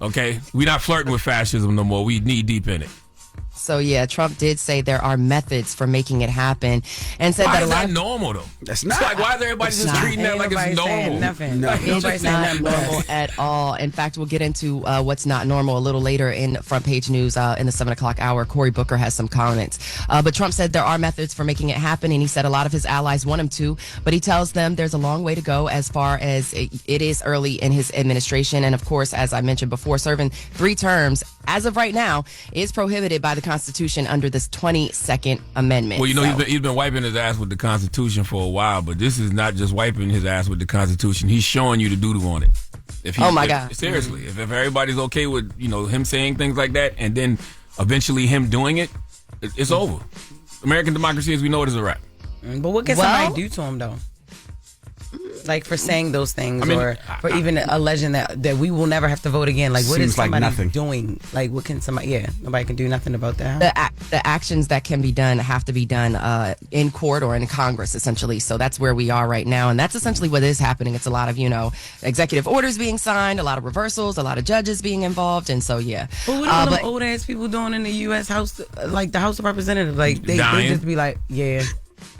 Okay? We're not flirting with fascism no more. We knee deep in it. So, yeah, Trump did say there are methods for making it happen and said Why that is a lot that of normal, though? That's not. It's like, why is everybody just treating that like it's normal? Nothing. No. Nobody's saying not nothing. normal at all. In fact, we'll get into what's not normal a little later in front page news in the 7 o'clock hour. Cory Booker has some comments. But Trump said there are methods for making it happen, and he said a lot of his allies want him to, but he tells them there's a long way to go as far as it is early in his administration. And of course, as I mentioned before, serving 3 terms as of right now is prohibited by the Constitution under this 22nd Amendment. Well, you know, he's been wiping his ass with the Constitution for a while, but this is not just wiping his ass with the Constitution. He's showing you the doo-doo on it. God. Seriously, if everybody's okay with, him saying things like that and then eventually him doing it, it's over. American democracy as we know it is a wrap. But what can somebody do to him, though? Like for saying those things, or for even alleging that we will never have to vote again. Like, what is somebody doing? Like, what can somebody? Yeah, nobody can do nothing about that. The actions that can be done have to be done in court or in Congress, essentially. So that's where we are right now, and that's essentially what is happening. It's a lot of executive orders being signed, a lot of reversals, a lot of judges being involved, and so yeah. But what are them old ass people doing in the U.S. House, like the House of Representatives? Like they just be like, yeah,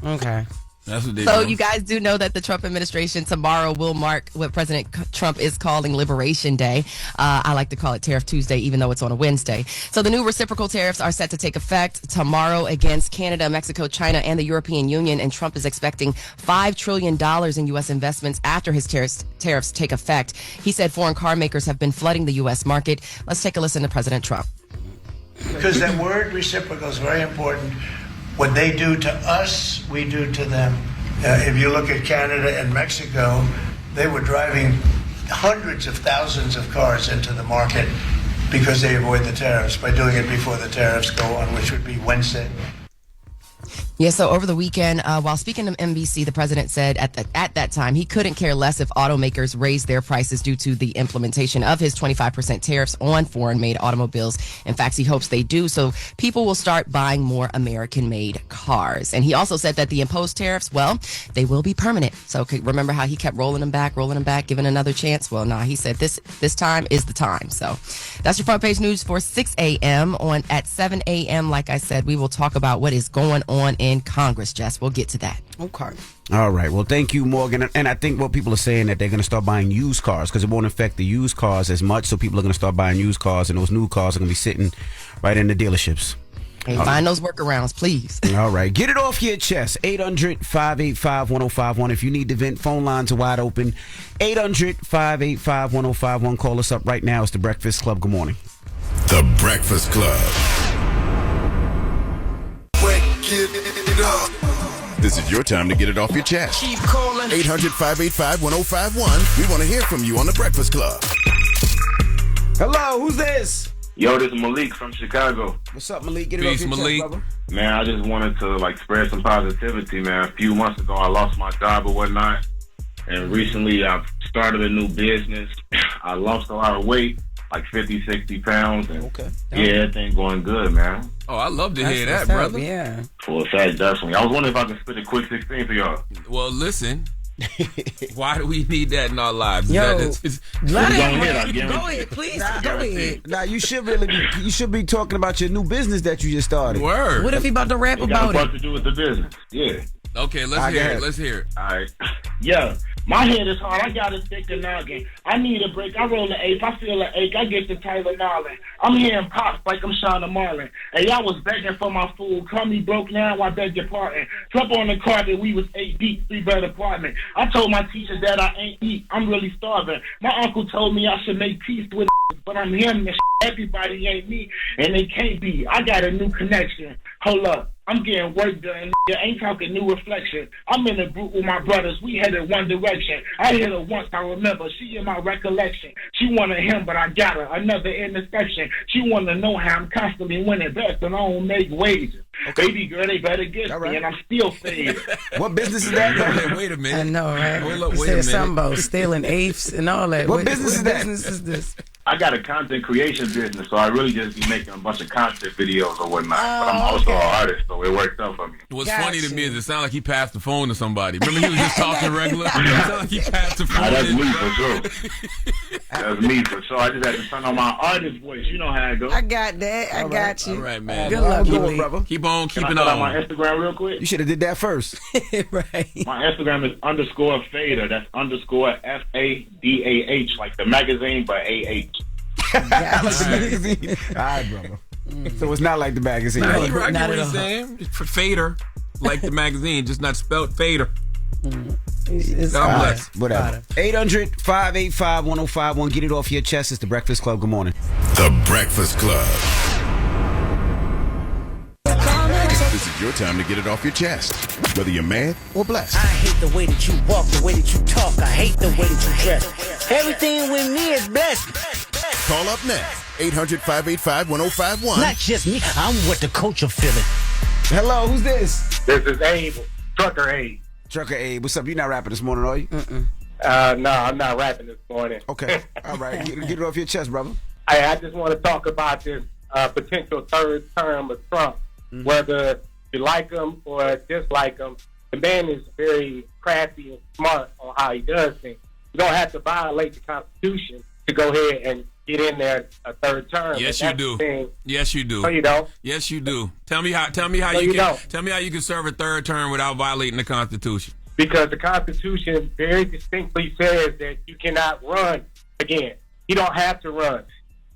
okay. That's what they So do. you guys do know that the Trump administration tomorrow will mark what President Trump is calling Liberation Day. I like to call it Tariff Tuesday, even though it's on a Wednesday. So the new reciprocal tariffs are set to take effect tomorrow against Canada, Mexico, China, and the European Union. And Trump is expecting $5 trillion in U.S. investments after his tariffs take effect. He said foreign car makers have been flooding the U.S. market. Let's take a listen to President Trump. Because that word reciprocal is very important. What they do to us, we do to them. If you look at Canada and Mexico, they were driving hundreds of thousands of cars into the market because they avoid the tariffs by doing it before the tariffs go on, which would be Wednesday. Yeah, so over the weekend, while speaking to NBC, the president said at that time he couldn't care less if automakers raised their prices due to the implementation of his 25% tariffs on foreign-made automobiles. In fact, he hopes they do, so people will start buying more American-made cars. And he also said that the imposed tariffs, well, they will be permanent. So remember how he kept rolling them back, giving another chance? Well, he said this time is the time. So that's your front page news for 6 a.m. At 7 a.m., like I said, we will talk about what is going on in Congress, Jess. We'll get to that. Okay. All right. Well, thank you, Morgan. And I think what people are saying that they're going to start buying used cars because it won't affect the used cars as much. So people are going to start buying used cars, and those new cars are going to be sitting right in the dealerships. Hey, find those workarounds, please. All right. Get it off your chest. 800-585-1051. If you need to vent, phone lines are wide open. 800-585-1051. Call us up right now. It's The Breakfast Club. Good morning. The Breakfast Club. This is your time to get it off your chest. Keep calling. 800-585-1051. We want to hear from you on The Breakfast Club. Hello. Who's this? Yo, this is Malik from Chicago. What's up, Malik? Get it Peace, off your Malik. chest, brother. Man, I just wanted to spread some positivity, man. A few months ago, I lost my job or whatnot, and recently I've started a new business. I lost a lot of weight, like 50, 60 pounds, and everything going good, man. Oh, I love to hear That's that, what's up, brother. Yeah. For a fact, definitely. I was wondering if I could spit a quick 16 for y'all. Well, listen. Why do we need that in our lives? Yo, Go ahead, please. Go ahead. Now you should be talking about your new business that you just started. Word. What if he about to rap It got about a bunch it? to do with the business. Yeah. Okay, let's hear it. Let's hear it. All right. Yeah. My head is hard. I got a thick noggin. I need a break. I roll an ape. I feel an ache. I get the Tyler Nolan. I'm hearing pops like I'm Charlamagne. Hey, I was begging for my food. Call me broke now. I beg your pardon. Slept on the carpet. We was 8 deep, 3-bed apartment. I told my teacher that I ain't eat. I'm really starving. My uncle told me I should make peace with but I'm hearing this. Everybody ain't me, and they can't be. I got a new connection. Hold up. I'm getting work done. Ain't talking new reflection. I'm in a group with my brothers. We headed one direction. I hit her once, I remember. She in my recollection. She wanted him, but I got her. Another intersection. She wanted to know how I'm constantly winning best and I don't make wages. Baby girl, they better get me, and I'm still faded. What business is that? Hey, wait a minute. I know, right? Wait a You minute. said something about stealing apes and all that. What business is that? Business is this? I got a content creation business, so I really just be making a bunch of content videos or whatnot. But I'm also an artist, so it works out for me. What's funny to me is it sounds like he passed the phone to somebody. Remember he was just talking regular? It sounded like he passed the phone. That's me for sure. That's me for sure. I just had to turn on my artist voice. You know how it goes. I got that. I got you. All right, man. Good luck, Good, Malik. brother. Keep on Can I keeping put out my on. Instagram real quick? You should have did that first. Right. My Instagram is _fader. That's _FADAH, like the magazine, but AH. All right, brother. So it's not like the magazine. Nah, right? he right Not what at he's all. saying. It's for fader, like the magazine, just not spelled fader. It's God All bless. right, whatever. 800-585-1051. Get it off your chest. It's the Breakfast Club. Good morning. The Breakfast Club. This is your time to get it off your chest, whether you're mad or blessed. I hate the way that you walk, the way that you talk. I hate the way that you dress. Everything with me is blessed. Call up next. 800-585-1051. Not just me. I'm what the culture feeling. Hello, who's this? This is Abe, Trucker Abe. Trucker Abe. What's up? You not rapping this morning, are you? No, I'm not rapping this morning. Okay. All right. Get it off your chest, brother. I just want to talk about this potential third term of Trump. Whether you like him or dislike him, the man is very crafty and smart on how he does things. You don't have to violate the Constitution to go ahead and get in there a third term. Yes, And you do. that's the thing. Yes, you do. No, you don't. Yes, you do. Tell me how No, you you can don't. tell me how you can serve a third term without violating the Constitution. Because the Constitution very distinctly says that you cannot run again. You don't have to run.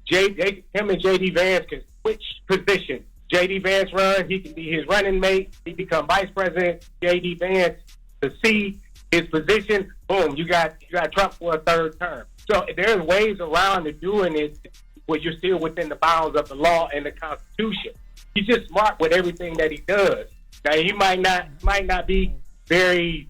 Him and J.D. Vance can switch positions. J.D. Vance run, he can be his running mate. He become vice president. J.D. Vance to see his position. Boom, you got Trump for a third term. So there's ways around to doing it where you're still within the bounds of the law and the Constitution. He's just smart with everything that he does. Now he might not be very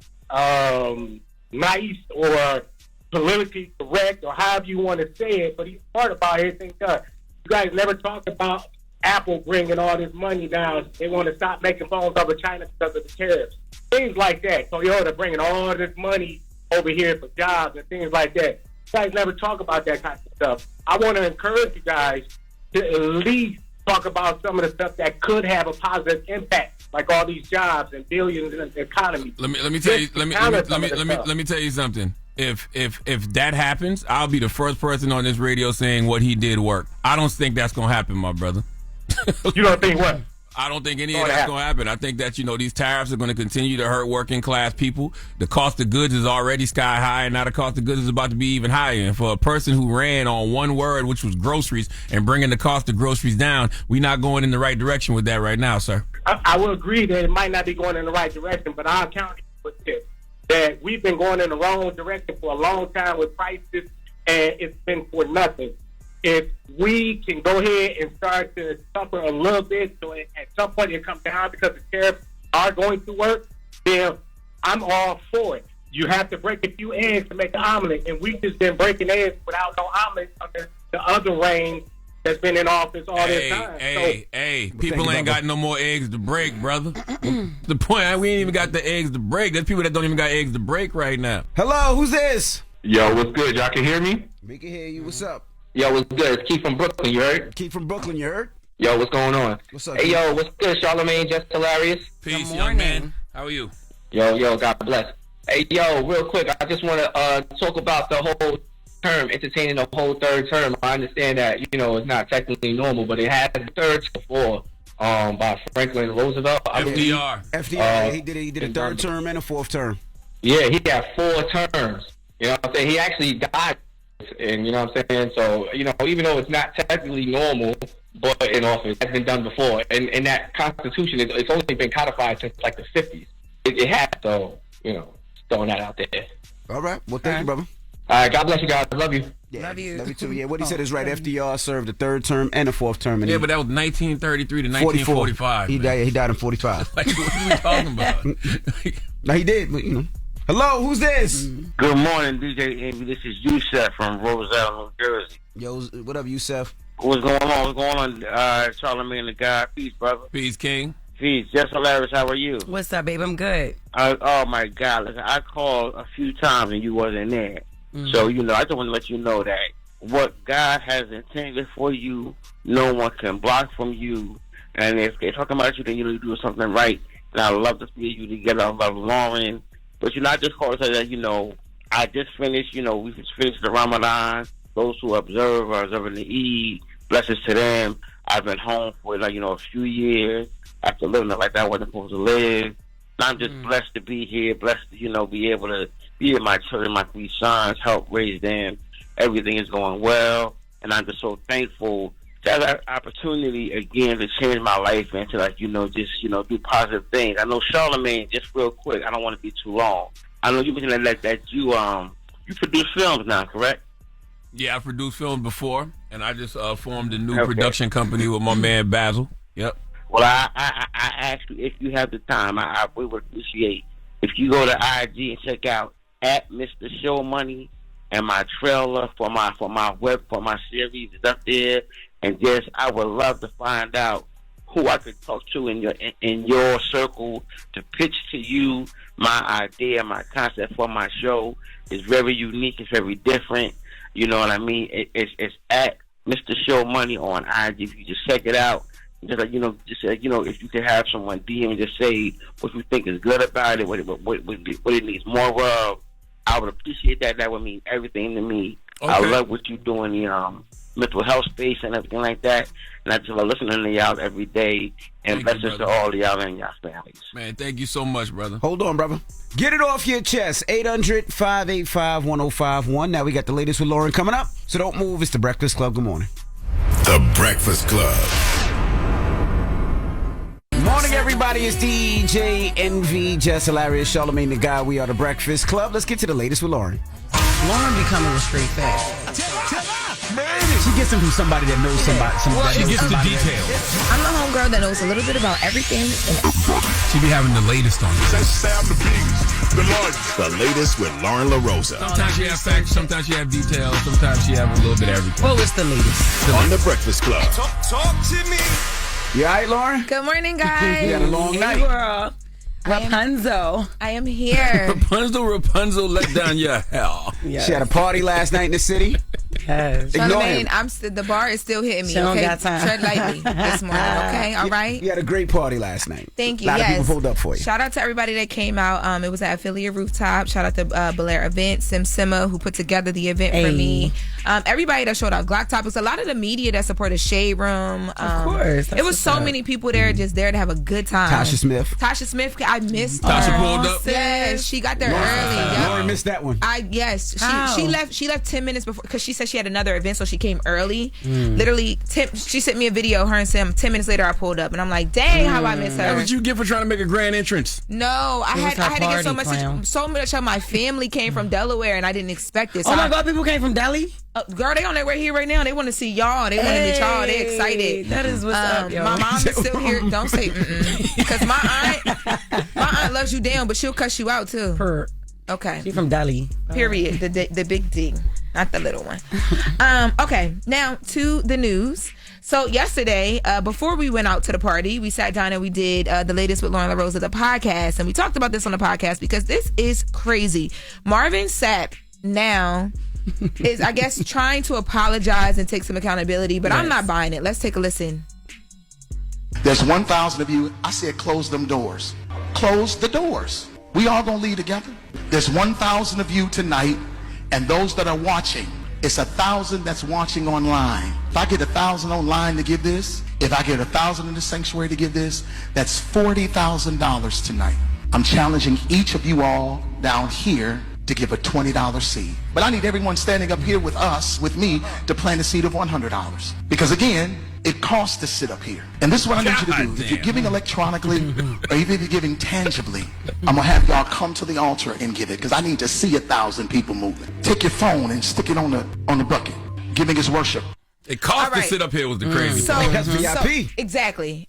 nice or politically correct or however you want to say it, but he's smart about everything he does. You guys never talked about Apple bringing all this money down. They want to stop making phones over China because of the tariffs. Things like that. Toyota bringing all this money over here for jobs and things like that. You guys never talk about that kind of stuff. I want to encourage you guys to at least talk about some of the stuff that could have a positive impact, like all these jobs and billions in the economy. Let me tell you let me tell you something. If that happens, I'll be the first person on this radio saying what he did work. I don't think that's gonna happen, my brother. You don't think what? I don't think any of that's going to happen. I think that, these tariffs are going to continue to hurt working class people. The cost of goods is already sky high, and now the cost of goods is about to be even higher. And for a person who ran on one word, which was groceries, and bringing the cost of groceries down, we're not going in the right direction with that right now, sir. I will agree that it might not be going in the right direction, but I'll count it with this, that we've been going in the wrong direction for a long time with prices, and it's been for nothing. If we can go ahead and start to suffer a little bit, so at some point it comes down because the tariffs are going to work, then I'm all for it. You have to break a few eggs to make an omelet, and we've just been breaking eggs without no omelet under the other reign that's been in office all this time. People ain't got no more eggs to break, brother. The point, we ain't even got the eggs to break. There's people that don't even got eggs to break right now. Hello, who's this? Yo, what's good? Y'all can hear me? We can hear you. What's up? Yo, what's good? It's Keith from Brooklyn, you heard? Keith from Brooklyn, you heard? Yo, what's going on? What's up? Hey, yo, what's good? Charlamagne, Jess Hilarious. Peace, young man. How are you? Yo, God bless. Hey, yo, real quick, I just want to talk about the whole term, entertaining the whole third term. I understand that, it's not technically normal, but it had a third before by Franklin Roosevelt. FDR. He did a third term and a fourth term. Yeah, he got 4 terms. You know what I'm saying? He actually died. And you know what I'm saying? So, even though it's not technically normal, but in office, it's been done before. And in that Constitution, it's only been codified since like the 50s. It has, so, throwing that out there. All right. Well, thank you, brother. All right. God bless you guys. Love you. Yeah, Love you. Love you too. Yeah, what he said is right. FDR served the third term and a fourth term. Yeah, but that was 1933 to 1945. He died in 45. Like, what are we talking about? No, he did, but, Hello, who's this? Good morning, DJ Envy. This is Yusef from Roselle, New Jersey. Yo, what up, Yusef? What's going on? Charlamagne the God. Peace, brother. Peace, King. Peace. Jess Hilarious, how are you? What's up, babe? I'm good. Oh, my God. Listen, I called a few times and you wasn't there. So, I just want to let you know that what God has intended for you, no one can block from you. And if they're talking about you, then you're doing something right. And I love to see you together. I love Loren. But, I just called to say that, I just finished, we just finished the Ramadan. Those who observe are observing the Eid. Blessings to them. I've been home for, a few years after living it like that I wasn't supposed to live. And I'm just blessed to be here, blessed to, be able to be in my children, my 3 sons, help raise them. Everything is going well. And I'm just so thankful to have that opportunity again to change my life and to, do positive things. I know Charlamagne, just real quick, I don't want to be too long. I know you mentioned that you produce films now, correct? Yeah, I produced films before, and I just formed a new production company with my man Basil. Yep. Well, I ask you if you have the time. We would appreciate if you go to IG and check out at Mr. Show Money, and my trailer for my series is up there. And just I would love to find out who I could talk to in your circle to pitch to you my idea, my concept for my show. Is very unique. It's very different. You know what I mean? It's at Mr. Show Money on IG. If you just check it out, just if you could have someone DM and just say what you think is good about it, what it needs more of, I would appreciate that. That would mean everything to me. Okay. I love what you do in the mental health space and everything like that. And I just love listening to y'all every day. And blessings to all of y'all and y'all families. Man, thank you so much, brother. Hold on, brother. Get it off your chest. 800-585-1051. Now we got the latest with Loren coming up. So don't move. It's The Breakfast Club. Good morning. The Breakfast Club. Morning, everybody. It's DJ NV, Jess Hilarious, Charlamagne the Guy. We are The Breakfast Club. Let's get to the latest with Loren. Loren becoming a straight fact. She gets them from somebody that knows somebody. She gets the details. I'm a homegirl that knows a little bit about everything. She be having the latest on this. The latest with Lauren LaRosa. Sometimes she have facts, sometimes she have details, sometimes she have a little bit of everything. Well, it's the latest. On The Breakfast Club. Talk to me. You all right, Loren? Good morning, guys. You had a long night. Girl. Rapunzel. I am here. Rapunzel, let down your hell. Yes. She had a party last night in the city. Yes. Charlamagne, the bar is still hitting me. She don't got time. Tread lightly this morning, okay? All right? You had a great party last night. Thank you. A lot of people pulled up for you. Shout out to everybody that came out. It was at Affiliate Rooftop. Shout out to Belair Event, Simma, who put together the event for me. Everybody that showed up, Glock Topics, a lot of the media that supported Shade Room. Of course. It was so many people there just there to have a good time. Tasha Smith, I missed Tasha pulled up. Yes, she got there early. Lauren missed that one. She left 10 minutes before because she said she had another event, so she came early. Literally, she sent me a video. Her and Sam. 10 minutes later, I pulled up, and I'm like, "Dang, how I miss her." What did you get for trying to make a grand entrance? No, I had to get so much of my family came from Delaware, and I didn't expect it. So oh my God, people came from Delhi. Girl, they on their way here right now. They want to see y'all. They want to meet y'all. They excited. That is what's up, yo. My mom is still here. Don't say because my aunt loves you down, but she'll cuss you out too. Okay. She's from Delhi. Period. The big D, not the little one. Okay. Now to the news. So yesterday, before we went out to the party, we sat down and we did the latest with Lauren LaRosa, the podcast, and we talked about this on the podcast because this is crazy. Marvin Sapp now is, I guess, trying to apologize and take some accountability, but I'm not buying it. Let's take a listen. There's 1,000 of you. I said close them doors. Close the doors. We all gonna leave together. There's 1,000 of you tonight, and those that are watching, it's 1,000 that's watching online. If I get 1,000 online to give this, if I get 1,000 in the sanctuary to give this, that's $40,000 tonight. I'm challenging each of you all down here to give a $20 seed. But I need everyone standing up here with us, with me, to plant a seed of $100. Because again, it costs to sit up here. And this is what I need you to do. If you're giving electronically, or even if you're giving tangibly, I'm gonna have y'all come to the altar and give it, because I need to see 1,000 people moving. Take your phone and stick it on the bucket. Giving is worship. It cost to sit up here was the crazy part. That's VIP. Exactly.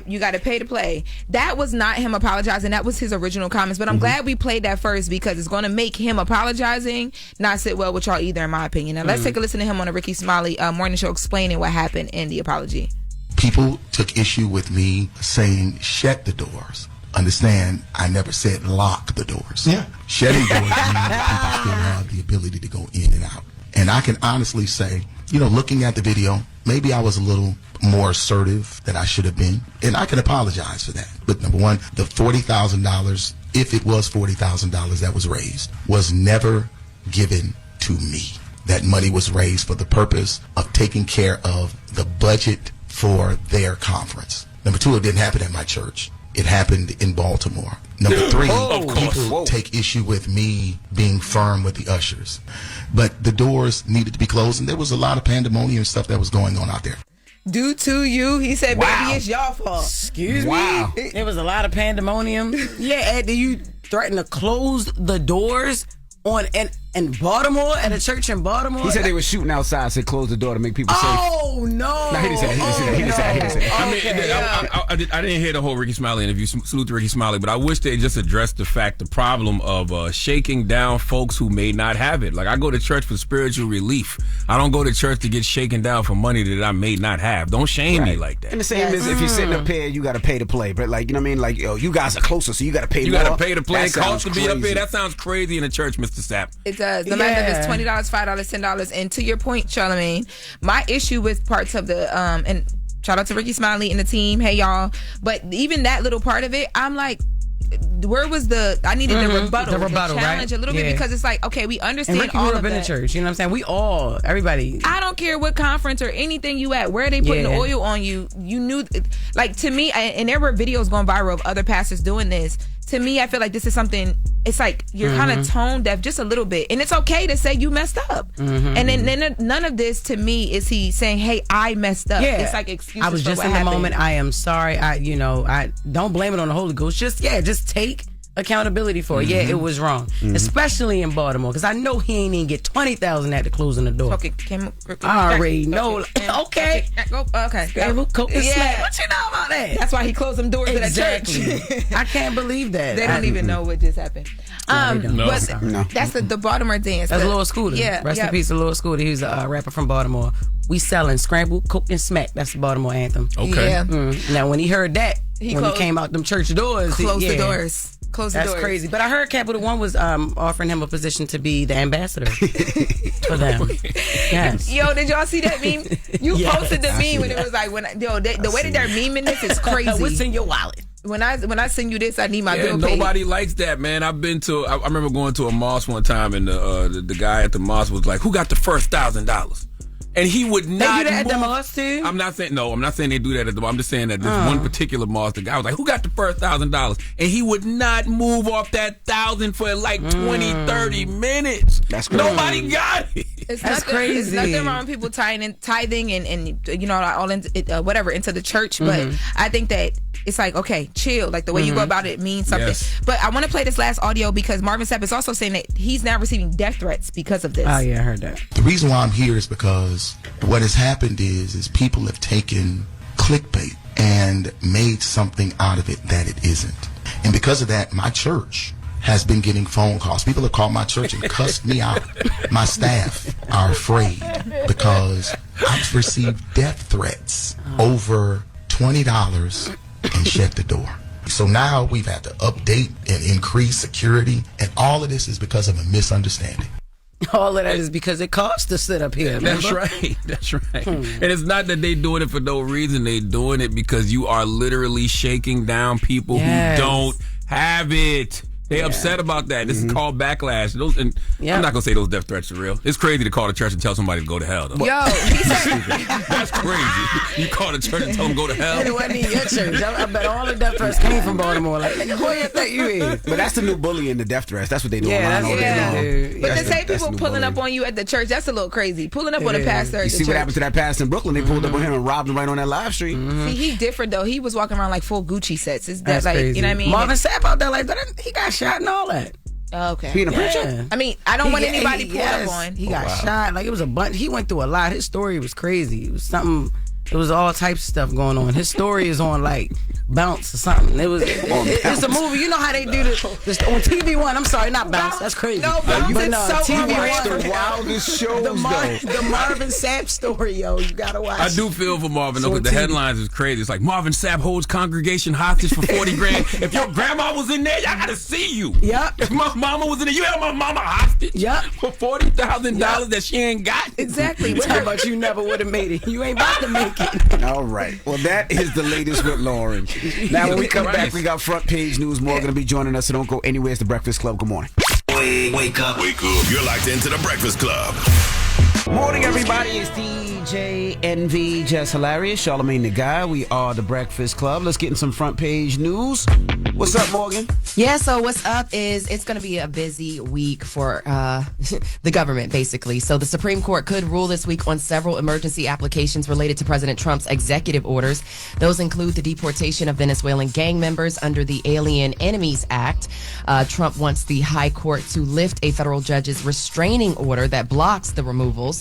You got to pay to play. That was not him apologizing. That was his original comments. But I'm glad we played that first because it's going to make him apologizing not sit well with y'all either, in my opinion. Now let's take a listen to him on a Ricky Smiley morning show explaining what happened in the apology. People took issue with me saying shut the doors. Understand, I never said lock the doors. Yeah. Shutting doors means that people still have the ability to go in and out. And I can honestly say, looking at the video, maybe I was a little more assertive than I should have been. And I can apologize for that. But number one, the $40,000, if it was $40,000 that was raised, was never given to me. That money was raised for the purpose of taking care of the budget for their conference. Number two, it didn't happen at my church. It happened in Baltimore. Number three, people take issue with me being firm with the ushers. But the doors needed to be closed, and there was a lot of pandemonium stuff that was going on out there. Due to you, he said, baby, it's y'all fault. Excuse me? There was a lot of pandemonium. Yeah, Ed, did you threaten to close the doors in Baltimore, at a church in Baltimore? He said they were shooting outside, said close the door to make people safe. Oh, no. No, he didn't say that. He didn't say that. I didn't hear the whole Ricky Smiley interview. Salute to Ricky Smiley, but I wish they just addressed the problem of shaking down folks who may not have it. Like, I go to church for spiritual relief. I don't go to church to get shaken down for money that I may not have. Don't shame me like that. And the same is if you're sitting up here, you got to pay to play. But like, you know what I mean? Like, you guys are closer, so you got to pay more. You got to pay to play. It costs to be up here. That sounds crazy in a church, Mr. Sapp. It does. No matter if it's $20, $5, $10. And to your point, Charlamagne, my issue with parts of the and shout out to Ricky Smiley and the team. Hey y'all, but even that little part of it, I'm like, where was I needed the rebuttal, the challenge, right? A little bit, because it's like, okay, we understand and Ricky all grew of up in that. the church, you know what I'm saying? Everybody. I don't care what conference or anything you at, where they putting the oil on you. You knew, like, to me, and there were videos going viral of other pastors doing this. To me, I feel like this is something, it's like you're kind of tone deaf just a little bit. And it's okay to say you messed up. And then none of this to me is he saying, hey, I messed up. Yeah. It's like excuses I was for just what in the happened. moment. I am sorry. I don't blame it on the Holy Ghost. Just take accountability for it. Yeah, it was wrong. Especially in Baltimore, because I know he ain't even get 20,000 at the closing the door. Okay, I already know. Okay. Okay. What you know about that? That's why he closed them doors exactly. at that church. I can't believe that. They don't even know what just happened. No. That's the Baltimore dance. That's Lil Scooter. Yeah. Rest in peace to Lil Scooter. He was a rapper from Baltimore. We selling scrambled, coke, and smack. That's the Baltimore anthem. Okay. Yeah. Now, when he heard that, he came out them church doors. Close the doors. That's crazy. But I heard Capital One was offering him a position to be the ambassador for them. Yes. Yo, did y'all see that meme? You posted the meme when it was like, the way that they're memeing this is crazy. What's in your wallet? When I send you this, I need my bill paid. Nobody likes that, man. I remember going to a mosque one time, and the guy at the mosque was like, "Who got the first $1,000?" And he would not. They do that at the mosque too? I'm not saying they do that at the mosque. I'm just saying that this one particular mosque, the guy was like, "Who got the first $1,000?" And he would not move off that 1,000 for like 20, 30 minutes. That's crazy. Nobody got it. That's crazy. There's nothing wrong with people tithing and all into whatever into the church, but I think that it's like, okay, chill. Like the way you go about it means something. Yes. But I want to play this last audio because Marvin Sapp is also saying that he's now receiving death threats because of this. Oh yeah, I heard that. The reason why I'm here is because what has happened is people have taken clickbait and made something out of it that it isn't. And because of that, my church has been getting phone calls. People have called my church and cussed me out. My staff are afraid because I've received death threats over $20 and shut the door. So now we've had to update and increase security, and all of this is because of a misunderstanding. All of that is because it costs to sit up here. That's right. That's right. And it's not that they doing it for no reason. They doing it because you are literally shaking down people who don't have it. They upset about that. This is called backlash. I'm not gonna say those death threats are real. It's crazy to call the church and tell somebody to go to hell, though. Yo, he said that's crazy. You call the church and tell them go to hell. It wasn't in your church. I bet all the death threats came from Baltimore. Like, nigga, who you think you is? But that's the new bullying, the death threats. That's what they do Yeah, online all that's day what long. they do. But That's to say the people new pulling bullying. up on you at the church, that's a little crazy. Pulling up on a pastor at You the see church. what happened to that pastor in Brooklyn? They pulled up on him and robbed him right on that live stream. See, he different though. He was walking around like full Gucci sets. Is that That's like crazy. you know what I mean? Marvin Sapp out there like that. He got shot and all that. Okay. He in a Yeah. preacher? I mean, I don't want anybody pulled up on. He got shot. Like, it was a bunch. He went through a lot. His story was crazy. It was something It was all types of stuff going on. His story is on like Bounce or something. It's a movie. You know how they do this on TV One. I'm sorry, not Bounce. That's crazy. No, Bounce is so TV watch the wildest shows. The Marvin Sapp story, yo. You gotta watch. I do feel for Marvin though, because the headlines is crazy. It's like Marvin Sapp holds congregation hostage for 40 grand. If your grandma was in there, y'all gotta see you. Yep. If my mama was in there, you held my mama hostage. Yep. For $40,000 that she ain't got. Exactly. How about you never would have made it? You ain't about to make it. All right. Well, that is the latest with Loren. Now, when we come back, we got front page news. More going to be joining us, so don't go anywhere. It's the Breakfast Club. Good morning. Wake up. You're locked into the Breakfast Club. Morning, everybody. It's DJ NV, Jess Hilarious, Charlamagne the Guy. We are the Breakfast Club. Let's get in some front page news. What's up, Morgan? Yeah, so what's up is it's going to be a busy week for the government, basically. So the Supreme Court could rule this week on several emergency applications related to President Trump's executive orders. Those include the deportation of Venezuelan gang members under the Alien Enemies Act. Trump wants the high court to lift a federal judge's restraining order that blocks the removals.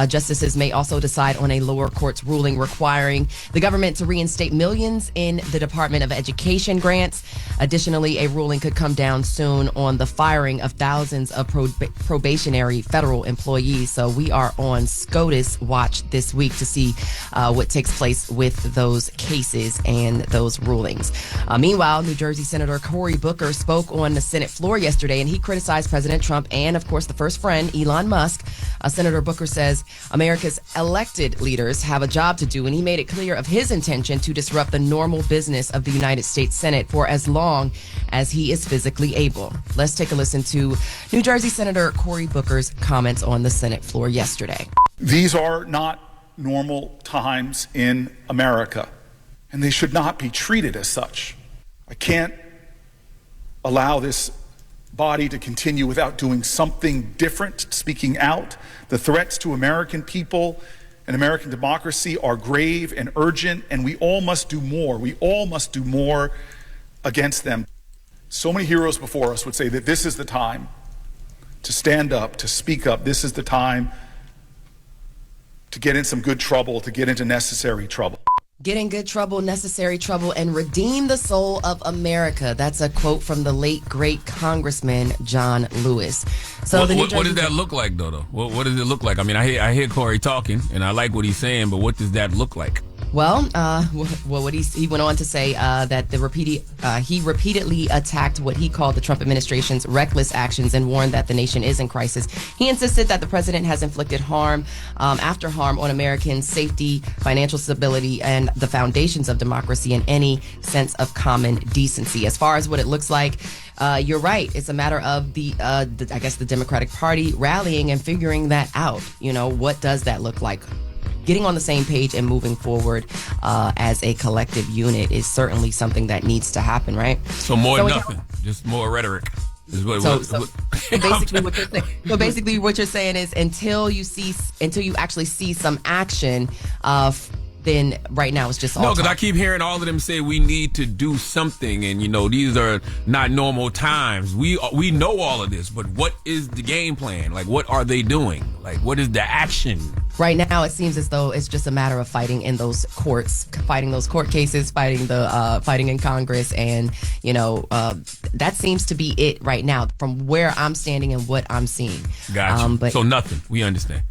Justices may also decide on a lower court's ruling requiring the government to reinstate millions in the Department of Education grants. Additionally, a ruling could come down soon on the firing of thousands of probationary federal employees. So we are on SCOTUS watch this week to see what takes place with those cases and those rulings. Meanwhile, New Jersey Senator Cory Booker spoke on the Senate floor yesterday, and he criticized President Trump and, of course, the first friend, Elon Musk. Senator Booker says America's elected leaders have a job to do, and he made it clear of his intention to disrupt the normal business of the United States Senate for as long as he is physically able. Let's take a listen to New Jersey Senator Cory Booker's comments on the Senate floor yesterday. These are not normal times in America, and they should not be treated as such. I can't allow this body to continue without doing something different, speaking out. The threats to American people and American democracy are grave and urgent, and we all must do more. We all must do more against them. So many heroes before us would say that this is the time to stand up, to speak up. This is the time to get in some good trouble, to get into necessary trouble. Get in good trouble, necessary trouble, and redeem the soul of America. That's a quote from the late, great Congressman John Lewis. So what does that look like, though? What does it look like? I mean, I hear Cory talking, and I like what he's saying, but what does that look like? Well, what he went on to say that he repeatedly attacked what he called the Trump administration's reckless actions and warned that the nation is in crisis. He insisted that the president has inflicted harm after harm on Americans' safety, financial stability, and the foundations of democracy and any sense of common decency. As far as what it looks like, you're right. It's a matter of the Democratic Party rallying and figuring that out. You know, what does that look like? Getting on the same page and moving forward as a collective unit is certainly something that needs to happen, right? So nothing, just more rhetoric. Basically, what you're saying is until you actually see some action, then right now it's just all because I keep hearing all of them say we need to do something, and these are not normal times. We know all of this, but what is the game plan? Like, what are they doing? Like, what is the action? Right now, it seems as though it's just a matter of fighting in those courts, fighting those court cases, fighting in Congress, and that seems to be it right now from where I'm standing and what I'm seeing. Gotcha. So nothing. We understand.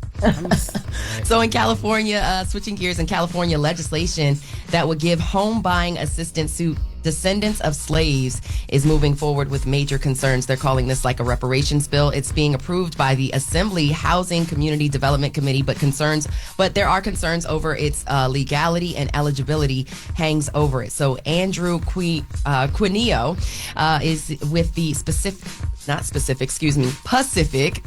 So in California, switching gears, in California, legislation that would give home buying assistance to descendants of slaves is moving forward with major concerns. They're calling this like a reparations bill. It's being approved by the Assembly Housing Community Development Committee, but there are concerns over its legality and eligibility hangs over it. So Andrew Quinio is with the Pacific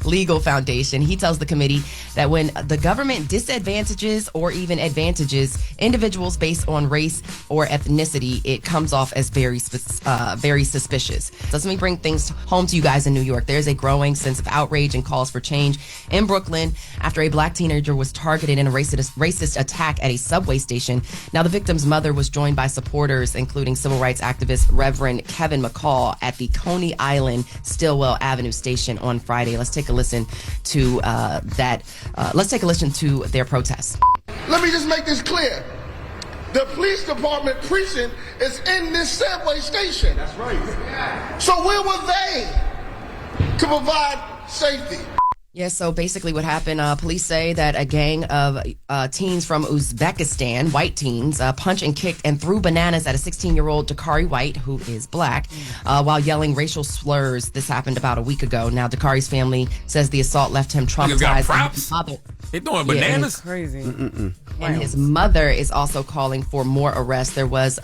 Legal Foundation. He tells the committee that when the government disadvantages or even advantages individuals based on race or ethnicity, it comes off as very suspicious. So let me bring things home to you guys in New York. There's a growing sense of outrage and calls for change in Brooklyn after a black teenager was targeted in a racist attack at a subway station. Now, the victim's mother was joined by supporters, including civil rights activist Reverend Kevin McCall at the Coney Island Stillwell Avenue station on Friday. Let's take a listen to that. Let's take a listen to their protest. Let me just make this clear. The police department precinct is in this subway station. That's right. So where were they to provide safety? Yeah, so basically what happened, police say that a gang of teens from Uzbekistan, white teens, punched and kicked and threw bananas at a 16-year-old Dakari White, who is black, while yelling racial slurs. This happened about a week ago. Now, Dakari's family says the assault left him traumatized. They throwing bananas? Crazy. And his mother is also calling for more arrests. There was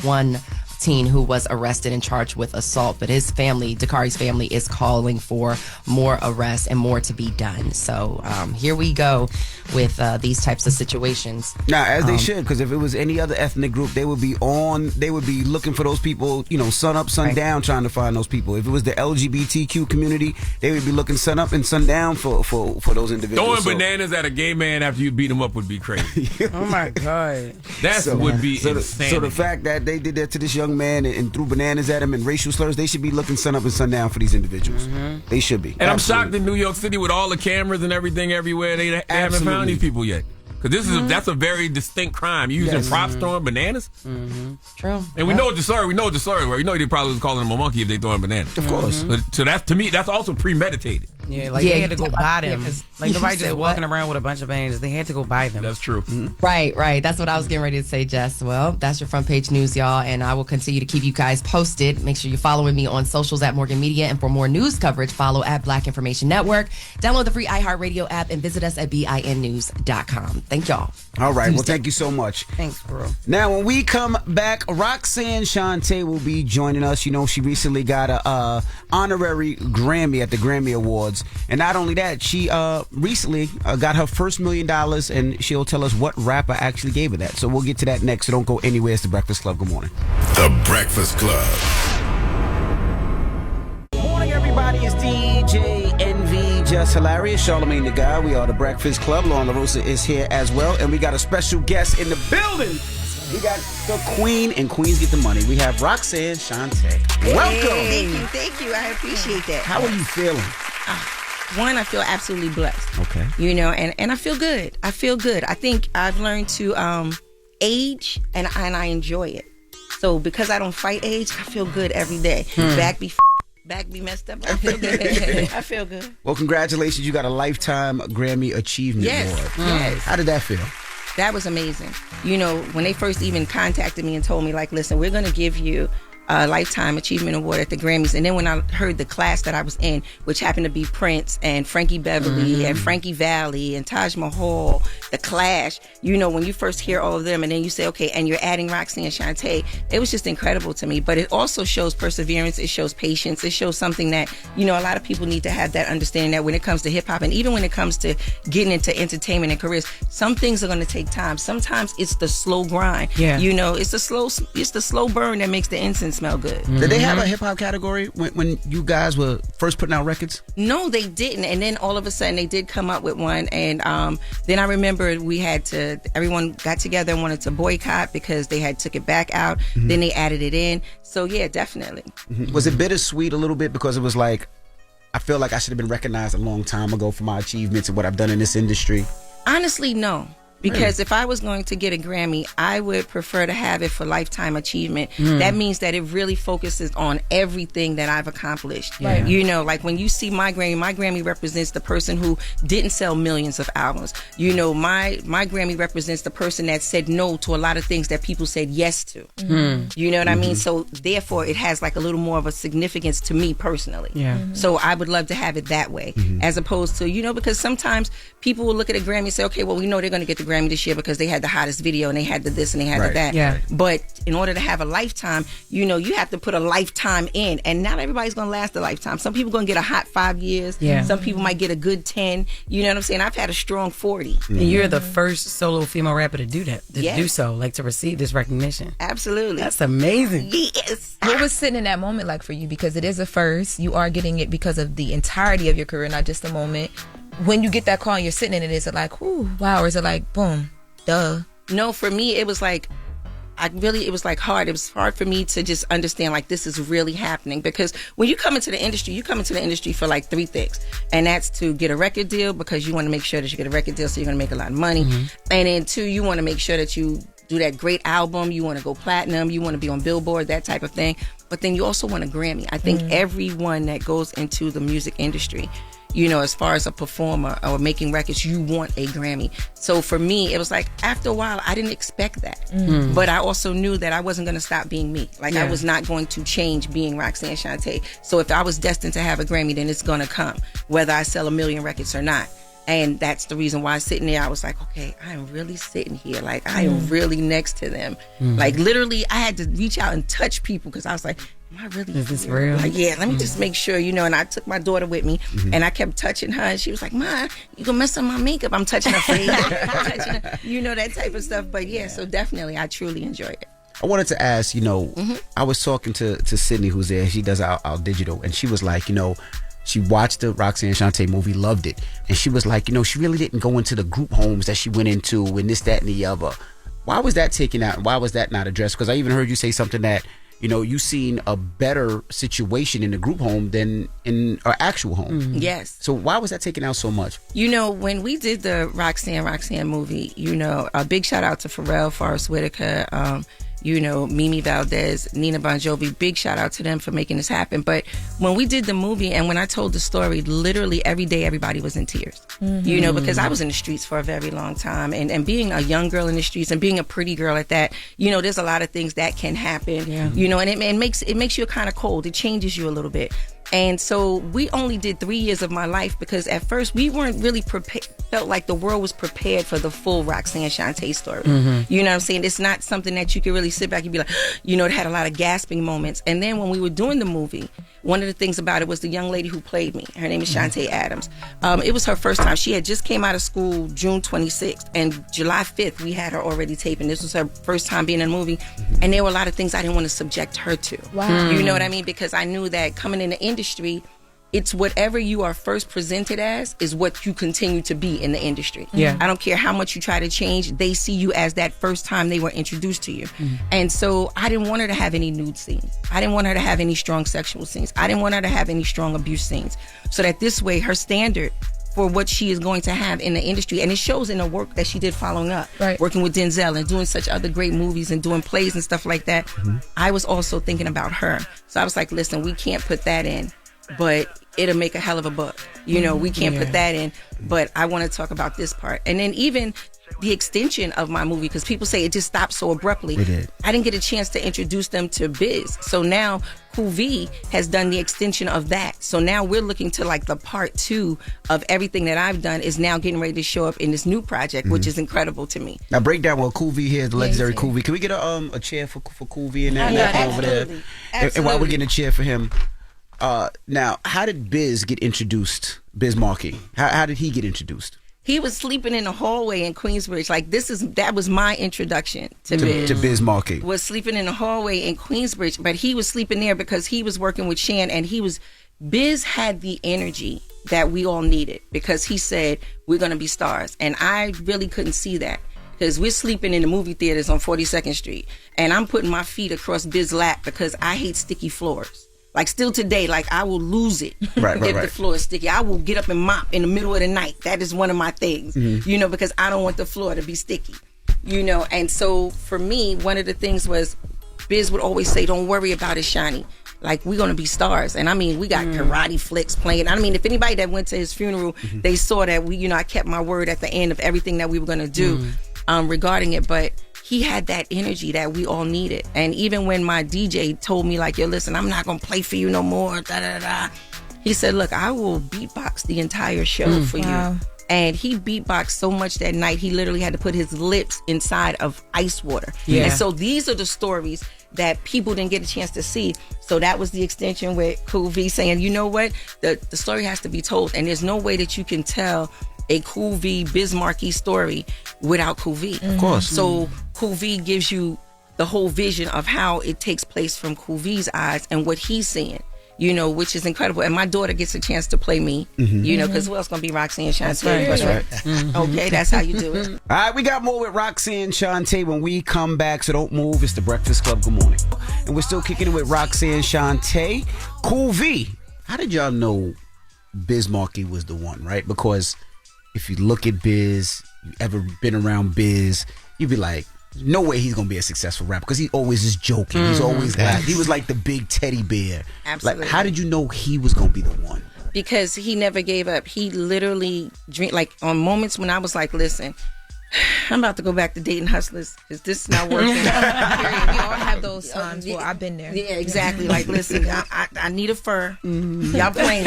one teen who was arrested and charged with assault, but his family, Dakari's family, is calling for more arrests and more to be done. So here we go with these types of situations. Now, as they should, because if it was any other ethnic group, they would be looking for those people, sun up, sun down, trying to find those people. If it was the LGBTQ community, they would be looking sun up and sun down for those individuals. Throwing bananas at a gay man after you beat him up would be crazy. Oh my God. Would be insane. So the fact that they did that to this young man and threw bananas at him and racial slurs, they should be looking sun up and sun down for these individuals. They should be. And I'm shocked in New York City with all the cameras and everything everywhere, they haven't found these people yet. Because that's a very distinct crime. You using props throwing bananas? True. And we know what the story. We know they probably was calling him a monkey if they throwing bananas. Of course. So that's, to me, that's also premeditated. Yeah, they had to go buy them. Like nobody just walking around with a bunch of bananas. They had to go buy them. That's true. Right. That's what I was getting ready to say, Jess. Well, that's your front page news, y'all, and I will continue to keep you guys posted. Make sure you're following me on socials at Morgan Media, and for more news coverage, follow at Black Information Network. Download the free iHeartRadio app and visit us at BINnews.com. Thank y'all. All right. Well, thank you so much. Thanks, bro. Now, when we come back, Roxanne Shante will be joining us. She recently got a honorary Grammy at the Grammy Awards. And not only that, she recently got her first $1 million, and she'll tell us what rapper actually gave her that. So we'll get to that next. So don't go anywhere. It's The Breakfast Club. Good morning. The Breakfast Club. Good morning, everybody. It's DJ NV, Jess Hilarious, Charlamagne the Guy. We are The Breakfast Club. Loren is here as well. And we got a special guest in the building. We got the Queen, and Queens get the money. We have Roxanne Shante. Welcome. Thank you. I appreciate that. How are you feeling? One, I feel absolutely blessed. Okay. And I feel good. I think I've learned to age, and I enjoy it. So because I don't fight age, I feel good every day. Back be messed up. I feel good. I feel good. Well, congratulations. You got a Lifetime Grammy Achievement Award. Yes. How did that feel? That was amazing. When they first even contacted me and told me, like, listen, we're going to give you a Lifetime Achievement Award at the Grammys. And then when I heard the class that I was in, which happened to be Prince and Frankie Beverly and Frankie Valli and Taj Mahal, The Clash, when you first hear all of them and then you say, okay, and you're adding Roxanne and Shante, it was just incredible to me. But it also shows perseverance. It shows patience. It shows something that, a lot of people need to have that understanding that when it comes to hip hop and even when it comes to getting into entertainment and careers, some things are going to take time. Sometimes it's the slow grind. Yeah. It's the slow burn that makes the incense smell good. Did they have a hip hop category when you guys were first putting out records? No, they didn't. And then all of a sudden they did come up with one. And then I remember everyone got together and wanted to boycott because they had took it back out. Then they added it in. So yeah, definitely. Was it bittersweet a little bit because it was like, I feel like I should have been recognized a long time ago for my achievements and what I've done in this industry? Honestly, no. Because if I was going to get a Grammy, I would prefer to have it for Lifetime Achievement. That means that it really focuses on everything that I've accomplished. Right. Like when you see my Grammy represents the person who didn't sell millions of albums. My Grammy represents the person that said no to a lot of things that people said yes to. You know what I mean? So therefore, it has like a little more of a significance to me personally. Yeah. So I would love to have it that way, as opposed to, because sometimes people will look at a Grammy and say, okay, well, we know they're going to get the Grammy this year because they had the hottest video and they had the this and they had the that. Yeah. But in order to have a lifetime, you have to put a lifetime in, and not everybody's going to last a lifetime. Some people going to get a hot 5 years. Yeah. Some people might get a good 10. You know what I'm saying? I've had a strong 40. And you're the first solo female rapper to do that, do so, like to receive this recognition. Absolutely. That's amazing. Yes. What was sitting in that moment like for you? Because it is a first. You are getting it because of the entirety of your career, not just a moment. When you get that call and you're sitting in it, is it like, ooh, wow, or is it like, boom, duh? No, for me, it was like, it was like hard. It was hard for me to just understand like this is really happening, because when you come into the industry, you come into the industry for like 3 things, and that's to get a record deal, because you want to make sure that you get a record deal, so you're going to make a lot of money, and then 2, you want to make sure that you do that great album, you want to go platinum, you want to be on Billboard, that type of thing, but then you also want a Grammy. I think everyone that goes into the music industry, you know, as far as a performer or making records, you want a Grammy. So for me, it was like, after a while, I didn't expect that. But I also knew that I wasn't going to stop being me. Like, I was not going to change being Roxanne Shante. So if I was destined to have a Grammy, then it's going to come, whether I sell 1 million records or not. And that's the reason why sitting there, I was like, okay, I'm really sitting here. Like, I am really next to them. Like, literally, I had to reach out and touch people, because I was like, am I really Is this real? Like, yeah, let me just make sure, you know. And I took my daughter with me, and I kept touching her, and she was like, Ma, you gonna mess up my makeup. I'm touching her face, touching her, you know, that type of stuff. But yeah, so definitely, I truly enjoyed it. I wanted to ask, you know, I was talking to Sydney, who's there. She does our digital, and she was like, you know, she watched the Roxanne Shante movie, loved it, and she was like, you know, she really didn't go into the group homes that she went into and this, that, and the other. Why was that taken out? Why was that not addressed? Because I even heard you say something that, you know, you seen a better situation in the group home than in our actual home. Yes. So why was that taken out so much? You know, when we did the Roxanne movie, you know, a big shout out to Pharrell, Forrest Whitaker, you know, Mimi Valdez, Nina Bon Jovi, big shout out to them for making this happen. But when we did the movie and when I told the story, literally every day everybody was in tears. You know, because I was in the streets for a very long time, and being a young girl in the streets and being a pretty girl at that, you know, there's a lot of things that can happen, you know, and it makes you kind of cold. It changes you a little bit. And so we only did 3 years of my life, because at first we weren't really felt like the world was prepared for the full Roxanne Shante story. You know what I'm saying? It's not something that you could really sit back and be like, you know, it had a lot of gasping moments. And then when we were doing the movie, one of the things about it was the young lady who played me. Her name is Shante Adams. It was her first time. She had just came out of school June 26th, and July 5th we had her already taping. This was her first time being in a movie, and there were a lot of things I didn't want to subject her to. Wow. You know what I mean? Because I knew that coming in the industry, it's whatever you are first presented as is what you continue to be in the industry. Yeah. I don't care how much you try to change, they see you as that first time they were introduced to you. And so I didn't want her to have any nude scenes. I didn't want her to have any strong sexual scenes. I didn't want her to have any strong abuse scenes. So that this way, her standard for what she is going to have in the industry, and it shows in the work that she did following up, working with Denzel and doing such other great movies and doing plays and stuff like that. I was also thinking about her. So I was like, listen, we can't put that in, but it'll make a hell of a book. You know, we can't put that in, but I want to talk about this part. And then even the extension of my movie, because people say it just stopped so abruptly. It did. I didn't get a chance to introduce them to Biz. So now Cool V has done the extension of that. So now we're looking to like the part 2 of everything that I've done is now getting ready to show up in this new project, which is incredible to me. Now break down what Cool V here, the legendary Cool V. Can we get a chair for Cool V in there? Over there? And while we're getting a chair for him, now how did Biz get introduced? Biz Markie. How did he get introduced? He was sleeping in the hallway in Queensbridge. Like that was my introduction to Biz. To Biz Markie. Was sleeping in the hallway in Queensbridge, but he was sleeping there because he was working with Shan, and Biz had the energy that we all needed, because he said, we're going to be stars. And I really couldn't see that, because we're sleeping in the movie theaters on 42nd Street, and I'm putting my feet across Biz's lap because I hate sticky floors. Like, still today, like, I will lose it if the floor is sticky. I will get up and mop in the middle of the night. That is one of my things, you know, because I don't want the floor to be sticky, you know. And so for me, one of the things was Biz would always say, don't worry about it, Shani. Like, we're going to be stars. And I mean, we got karate flicks playing. I mean, if anybody that went to his funeral, they saw that I kept my word at the end of everything that we were going to do regarding it. But he had that energy that we all needed. And even when my DJ told me, like, yo, listen, I'm not going to play for you no more, he said, look, I will beatbox the entire show for you. And he beatboxed so much that night, he literally had to put his lips inside of ice water. And so these are the stories that people didn't get a chance to see. So that was the extension with Cool V saying, you know what, the story has to be told. And there's no way that you can tell a Cool V Biz Markie story without Cool V. Of course. So Cool V gives you the whole vision of how it takes place from Cool V's eyes and what he's seeing. which is incredible. And my daughter gets a chance to play me, because who else going to be Roxanne, Shante? That's right. Okay, that's how you do it. All right, we got more with Roxanne, Shante when we come back, so don't move. It's the Breakfast Club. Good morning. And we're still kicking it with Roxanne, Shante. Cool V, how did y'all know Biz Markie was the one, right? Because if you look at Biz, you ever been around Biz, you'd be like, no way he's gonna be a successful rapper, because he always is joking. He's always laughing. He was like the big teddy bear. Absolutely. Like, how did you know he was gonna be the one? Because he never gave up. He literally dreamed, like on moments when I was like, listen, I'm about to go back to dating hustlers because this is not working. We all have those times where I've been there. Yeah, exactly. Like, listen, I need a fur. Y'all playing.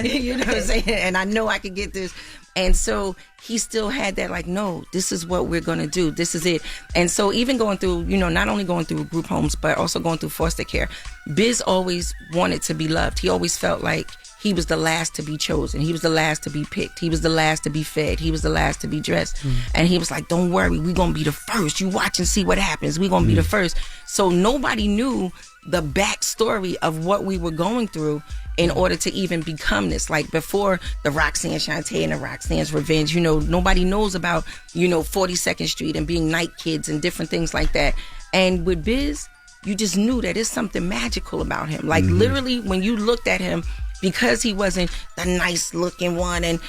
You know what I'm saying? And I know I can get this. And so he still had that, like, no, this is what we're going to do. This is it. And so even going through, not only going through group homes, but also going through foster care, Biz always wanted to be loved. He always felt like he was the last to be chosen. He was the last to be picked. He was the last to be fed. He was the last to be dressed. And he was like, don't worry, we're going to be the first. You watch and see what happens. We're going to be the first. So nobody knew the backstory of what we were going through in order to even become this. Like before the Roxanne, Shante and the Roxanne's Revenge, nobody knows about, 42nd Street and being night kids and different things like that. And with Biz, you just knew that there's something magical about him. Like literally when you looked at him, because he wasn't the nice looking one and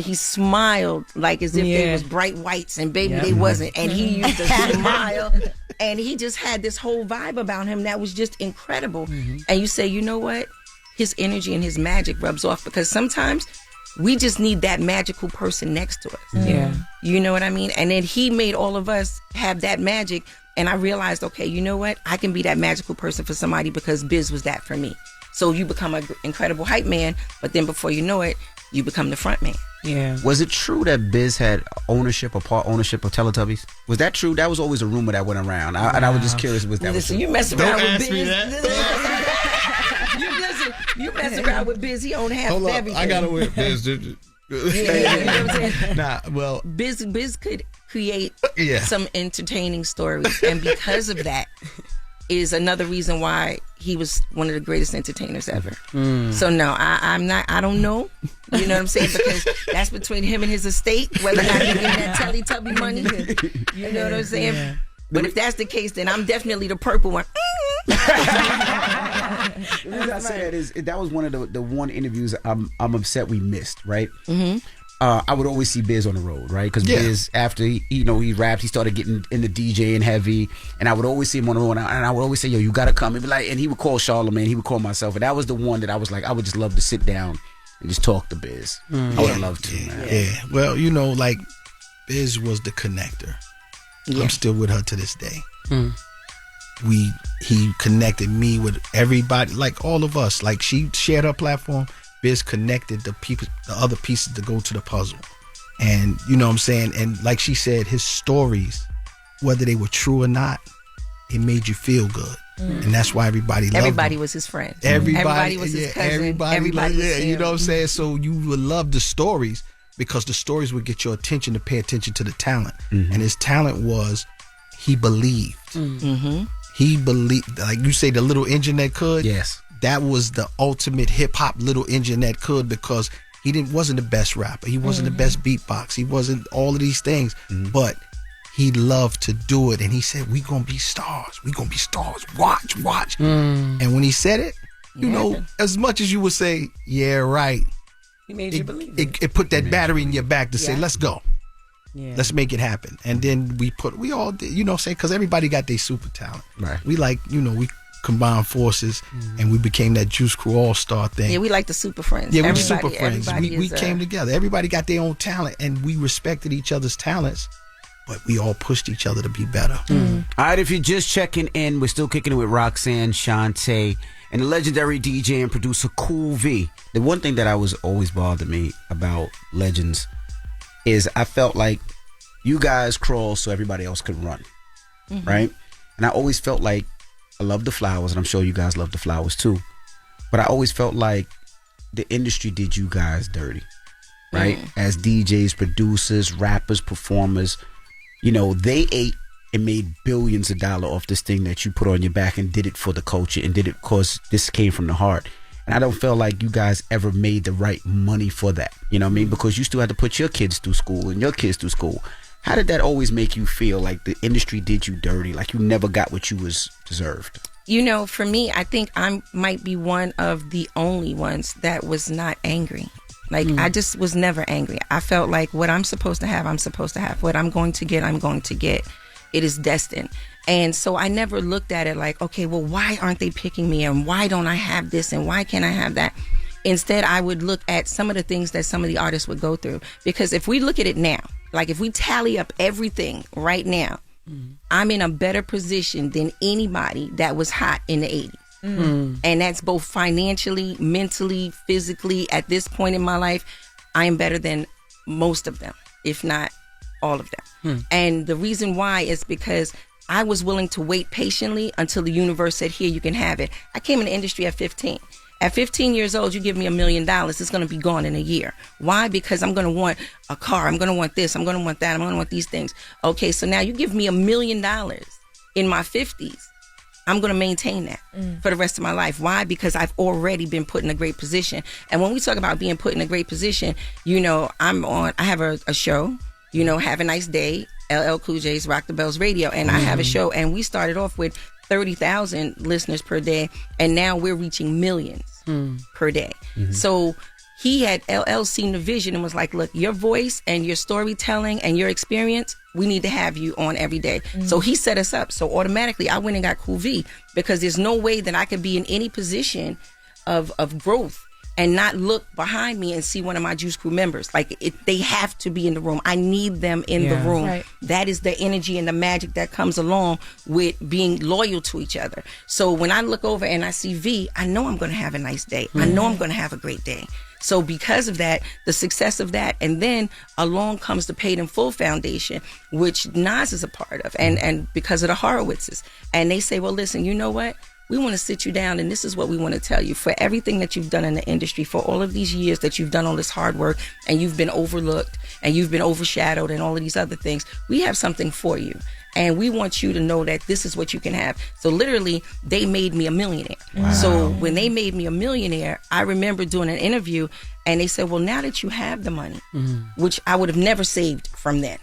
he smiled like as if they was bright whites and baby they wasn't. And he used to smile and he just had this whole vibe about him that was just incredible. And you say, you know what? His energy and his magic rubs off, because sometimes we just need that magical person next to us. Yeah. You know what I mean? And then he made all of us have that magic. And I realized, okay, you know what? I can be that magical person for somebody because Biz was that for me. So you become an incredible hype man, but then before you know it, you become the front man. Yeah. Was it true that Biz had ownership or part ownership of Teletubbies? Was that true? That was always a rumor that went around. And I was just curious, was that Listen, true? you mess around Don't with ask me Biz. that. You mess around with Biz, he own half Hold of up, everything. I gotta win. Biz, you know what I'm saying? Nah, well, Biz could create Yeah. some entertaining stories, and because of that is another reason why he was one of the greatest entertainers ever. So no, I don't know. You know what I'm saying? Because that's between him and his estate, whether or not he getting that Teletubby money. You know what I'm saying? Yeah. But if that's the case, then I'm definitely the purple one. The reason I say that is that was one of the one interviews I'm upset we missed, right? I would always see Biz on the road, right? Because Biz, after he rapped, he started getting into DJing heavy, and I would always see him on the road, and I would always say, "Yo, you gotta come." He'd be like, and he would call Charlamagne, he would call myself, and that was the one that I was like, I would just love to sit down and just talk to Biz. I would have loved to, man. Yeah. Well, like Biz was the connector. Yeah. I'm still with her to this day. He connected me with everybody, like all of us. Like she shared her platform. Biz connected the other pieces to go to the puzzle. And you know what I'm saying? And like she said, his stories, whether they were true or not, it made you feel good. And that's why everybody loved him. Was his friend. Everybody was his cousin. Everybody was you him. know what I'm saying? So you would love the stories because the stories would get your attention to pay attention to the talent. And his talent was he believed. He believed, like you say, the little engine that could. Yes. That was the ultimate hip hop little engine that could, because he wasn't the best rapper. He wasn't the best beatbox. He wasn't all of these things, but he loved to do it. And he said, "We gonna be stars. We gonna be stars. Watch." And when he said it, you know, as much as you would say, "Yeah, right," He made you believe it. it put that battery in your back to say, "Let's go. Yeah. Let's make it happen." And then we all did, you know what I'm saying? Because everybody got their super talent. Right. We we combined forces and we became that Juice Crew All-Star thing. Yeah, we like the super friends. Yeah, we're super friends. Everybody We came together. Everybody got their own talent and we respected each other's talents, but we all pushed each other to be better. All right, if you're just checking in, we're still kicking it with Roxanne, Shante, and the legendary DJ and producer Cool V. The one thing that I was always bothered me about Legends is I felt like you guys crawl so everybody else could run, right? And I always felt like I love the flowers, and I'm sure you guys love the flowers too. But I always felt like the industry did you guys dirty, right? As DJs, producers, rappers, performers, they ate and made billions of dollars off this thing that you put on your back and did it for the culture and did it because this came from the heart. And I don't feel like you guys ever made the right money for that. You know what I mean? Because you still had to put your kids through school and your kids through school. How did that always make you feel like the industry did you dirty, like you never got what you was deserved? You know, for me, I think I might be one of the only ones that was not angry. Like, I just was never angry. I felt like what I'm supposed to have, I'm supposed to have. What I'm going to get, I'm going to get. It is destined. And so I never looked at it like, okay, well, why aren't they picking me? And why don't I have this? And why can't I have that? Instead, I would look at some of the things that some of the artists would go through. Because if we look at it now, like if we tally up everything right now, I'm in a better position than anybody that was hot in the 80s. And that's both financially, mentally, physically. At this point in my life, I am better than most of them, if not all of them. And the reason why is because I was willing to wait patiently until the universe said, here, you can have it. I came in the industry at 15. At 15 years old, you give me $1 million, it's going to be gone in a year. Why? Because I'm going to want a car. I'm going to want this. I'm going to want that. I'm going to want these things. Okay, so now you give me $1 million in my 50s. I'm going to maintain that for the rest of my life. Why? Because I've already been put in a great position. And when we talk about being put in a great position, you know, I have a show, you know, Have a Nice Day, LL Cool J's Rock the Bells Radio. And I have a show, and we started off with 30,000 listeners per day, and now we're reaching millions per day. So he had LL seen the vision and was like, look, your voice and your storytelling and your experience, we need to have you on every day. So he set us up. So automatically I went and got Cool V, because there's no way that I could be in any position of growth and not look behind me and see one of my Juice Crew members. Like, they have to be in the room. I need them in the room. Right. That is the energy and the magic that comes along with being loyal to each other. So when I look over and I see V, I know I'm going to have a nice day. I know I'm going to have a great day. So because of that, the success of that, and then along comes the Paid in Full Foundation, which Nas is a part of, and because of the Horowitzes. And they say, well, listen, you know what? We want to sit you down, and this is what we want to tell you. For everything that you've done in the industry, for all of these years that you've done all this hard work, and you've been overlooked, and you've been overshadowed, and all of these other things, we have something for you. And we want you to know that this is what you can have. So literally, they made me a millionaire. Wow. So when they made me a millionaire, I remember doing an interview, and they said, well, now that you have the money, which I would have never saved from then,